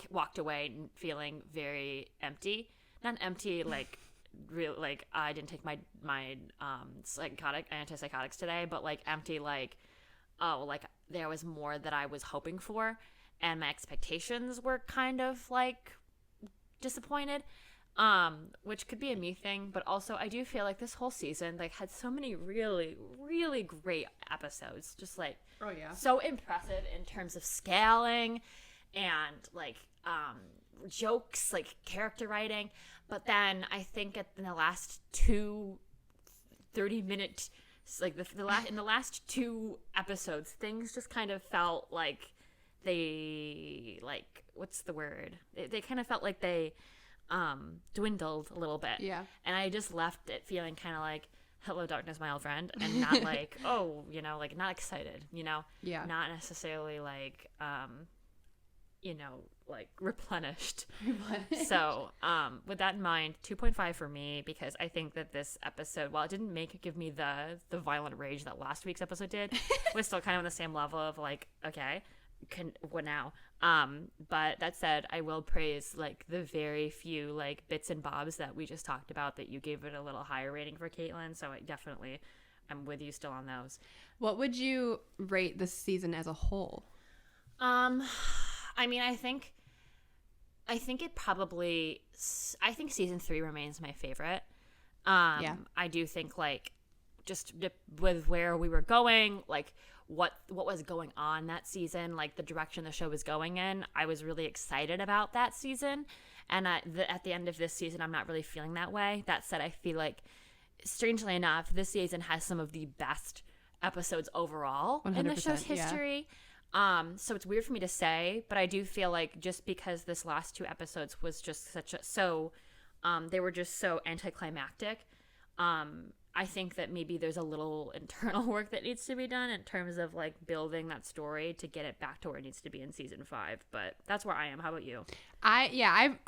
walked away feeling very empty. Not empty like. Real like I didn't take my antipsychotics today, but like empty like like there was more that I was hoping for, and my expectations were kind of like disappointed, which could be a me thing, but also I do feel like this whole season like had so many really really great episodes, just like so impressive in terms of scaling and like jokes, like character writing. But then I think in the last 2 30-minute, like in the last 2 episodes, things just kind of felt like they, like, what's the word? They kind of felt like they dwindled a little bit. Yeah. And I just left it feeling kind of like, hello, darkness, my old friend, and not like, oh, you know, like not excited, you know? Yeah. Not necessarily like, you know, like replenished. So with that in mind, 2.5 for me, because I think that this episode, while it didn't give me the violent rage that last week's episode did, was still kind of on the same level of like, okay, what now? But that said, I will praise like the very few like bits and bobs that we just talked about that you gave it a little higher rating for, Caitlin. So I'm with you still on those. What would you rate this season as a whole? I mean, I think it probably, I think season 3 remains my favorite. Yeah. I do think like just with where we were going, like what was going on that season, like the direction the show was going in, I was really excited about that season. And at the end of this season, I'm not really feeling that way. That said, I feel like, strangely enough, this season has some of the best episodes overall in the show's history. Yeah. So it's weird for me to say, but I do feel like just because this last 2 episodes was just they were just so anticlimactic. I think that maybe there's a little internal work that needs to be done in terms of like building that story to get it back to where it needs to be in season 5. But that's where I am. How about you? I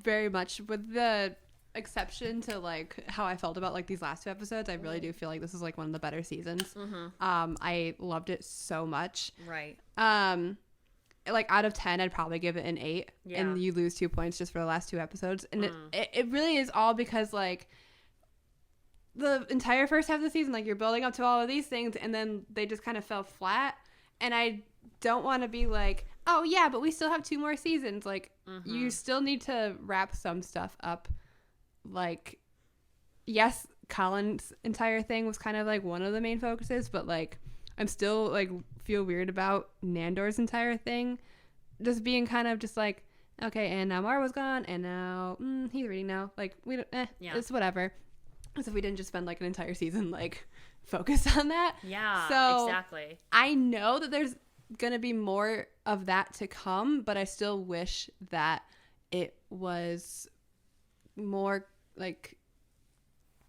very much, with the exception to like how I felt about like these last 2 episodes, I really do feel like this is like one of the better seasons. Mm-hmm. I loved it so much. Right. Like out of 10, I'd probably give it an 8. Yeah. And you lose 2 points just for the last 2 episodes, and it really is all because like the entire first half of the season, like you're building up to all of these things, and then they just kind of fell flat. And I don't want to be like, oh yeah, but we still have 2 more seasons. Like you still need to wrap some stuff up. Like, yes, Colin's entire thing was kind of like one of the main focuses, but like I'm still like feel weird about Nandor's entire thing just being kind of just like, okay, and now Mara was gone, and now he's reading now. Like we don't, it's whatever. as if we didn't just spend like an entire season like focused on that. Yeah, so exactly. I know that there's gonna be more of that to come, but I still wish that it was more like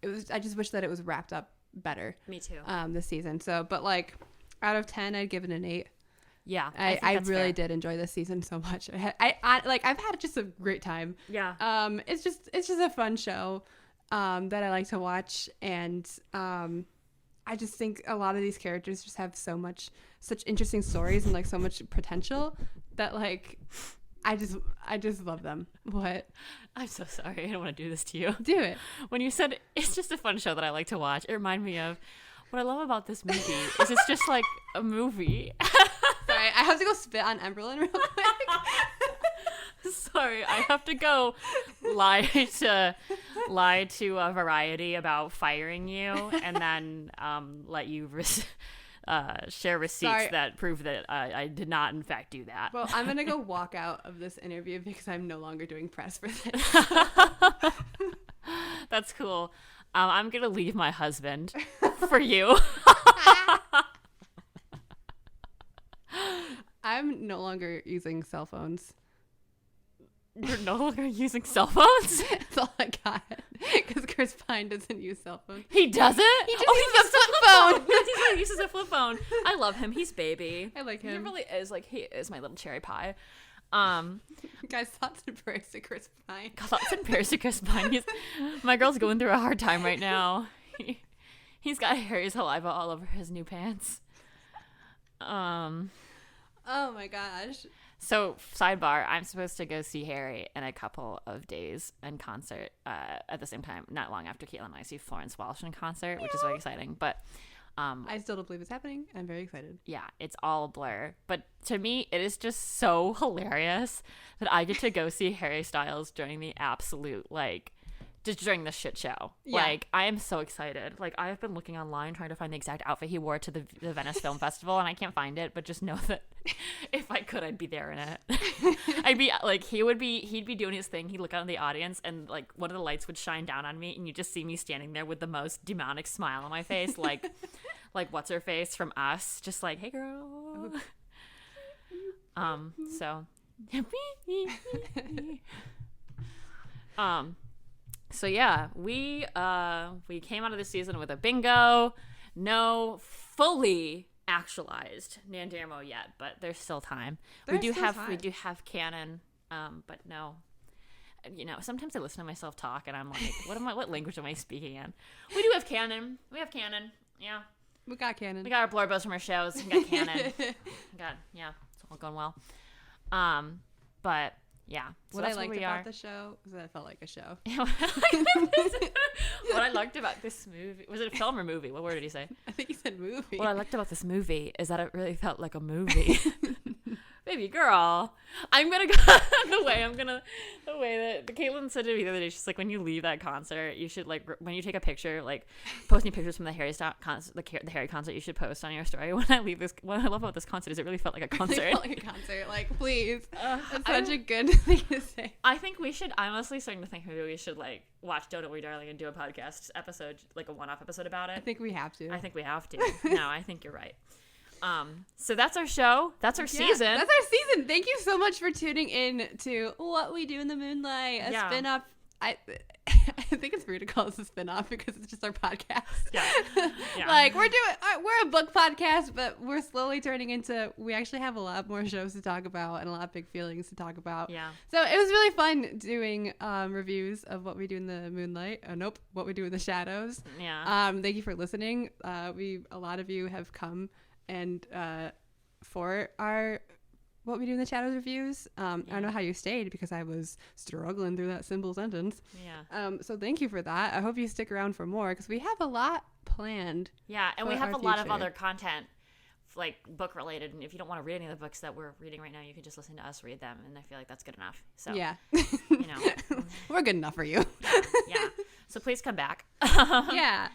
it was. I just wish that it was wrapped up better. Me too. This season. So, but like out of 10, I'd give it an 8. Yeah, I really did enjoy this season so much. I've had just a great time. Yeah. It's just a fun show that I like to watch, and I just think a lot of these characters just have such interesting stories and like so much potential that like I just love them. What? I'm so sorry. I don't want to do this to you. Do it. When you said it's just a fun show that I like to watch, it reminded me of what I love about this movie is it's just like a movie. Sorry, I have to go spit on Emberlin real quick. Sorry, I have to go lie to a Variety about firing you, and then let you share receipts that prove that I did not, in fact, do that. Well, I'm gonna go walk out of this interview because I'm no longer doing press for this. That's cool. I'm gonna leave my husband for you. I'm no longer using cell phones. You're no longer using cell phones? That's all I got. Because Chris Pine doesn't use cell phones. He doesn't? He just uses a flip phone. Yes, he really uses a flip phone. I love him. He's baby. I like him. He really is. Like, he is my little cherry pie. Guys, thoughts and prayers to Chris Pine. Thoughts and prayers to Chris Pine. My girl's going through a hard time right now. He's got Harry's saliva all over his new pants. Oh my gosh. So, sidebar, I'm supposed to go see Harry in a couple of days in concert at the same time, not long after Caitlin and I see Florence Welch in concert, which is very exciting. But I still don't believe it's happening. I'm very excited. Yeah, it's all a blur. But to me, it is just so hilarious that I get to go see Harry Styles during the absolute, like, just during the shit show. Yeah. Like, I am so excited. Like, I have been looking online trying to find the exact outfit he wore to the Venice Film Festival, and I can't find it, but just know that if I could, I'd be there in it. I'd be, like, he'd be doing his thing. He'd look out in the audience, and, like, one of the lights would shine down on me, and you'd just see me standing there with the most demonic smile on my face, like what's-her-face from Us, just like, hey, girl. So yeah, we came out of the season with a bingo. No fully actualized Nandermo yet, but there's still time. We do have canon, but no. You know, sometimes I listen to myself talk and I'm like, what language am I speaking in? We do have canon. Yeah. We got canon. We got our blurbos from our shows. We got canon. Yeah, it's all going well. But yeah. So what I liked about the show was that it felt like a show. What I liked about this movie, was it a film or movie? What word did he say? I think he said movie. What I liked about this movie is that it really felt like a movie. Baby girl, I'm gonna go the way that Caitlin said to me the other day. She's like, when you leave that concert, you should, like, when you take a picture, like, posting pictures from the Harry concert, the Harry concert, you should post on your story. What I love about this concert is it really felt like a concert. It felt like a concert. Like, please, that's such a good thing to say. I think we should. I'm honestly starting to think maybe we should, like, watch Don't We Darling and do a podcast episode, like a one-off episode about it. I think we have to. No, I think you're right. So that's our show. That's our season. That's our season. Thank you so much for tuning in to What We Do in the Moonlight, a spin-off. I think it's weird to call this a spin-off because it's just our podcast. Yeah. Like, we're a book podcast, but we're slowly turning into, we actually have a lot more shows to talk about and a lot of big feelings to talk about. Yeah. So it was really fun doing reviews of What We Do in the Moonlight. What We Do in the Shadows. Yeah. Thank you for listening. A lot of you have come and for our What We Do in the Shadows reviews. I don't know how you stayed because I was struggling through that simple sentence. Yeah. So thank you for that. I hope you stick around for more because we have a lot planned. Yeah, and we have a lot of other content, like book related. And if you don't want to read any of the books that we're reading right now, you can just listen to us read them, and I feel like that's good enough. So yeah, you know, we're good enough for you. Yeah. So please come back. Yeah.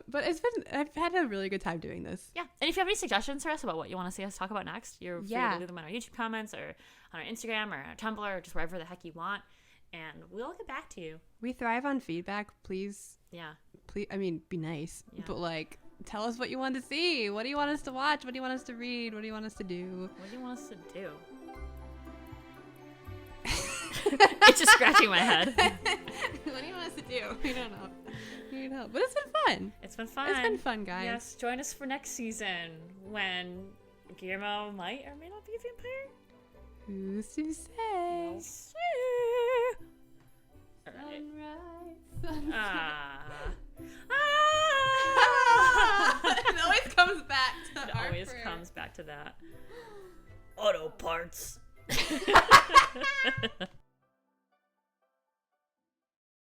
But I've had a really good time doing this. Yeah. And if you have any suggestions for us about what you want to see us talk about next, you're free to leave them on our YouTube comments or on our Instagram or our Tumblr or just wherever the heck you want. and we'll get back to you. We thrive on feedback. Please, Yeah. I mean, be nice, Yeah. but like, tell us what you want to see. What do you want us to watch? What do you want us to read? What do you want us to do? What do you want us to do? It's just scratching my head. What do you want us to do? We don't know. We need help. But it's been fun. It's been fun. It's been fun, guys. Yes, join us for next season when Guillermo might or may not be a vampire. Who's to say? We'll see. All right. Sunrise. It always comes back to It our always prayer. comes back to that. Auto parts.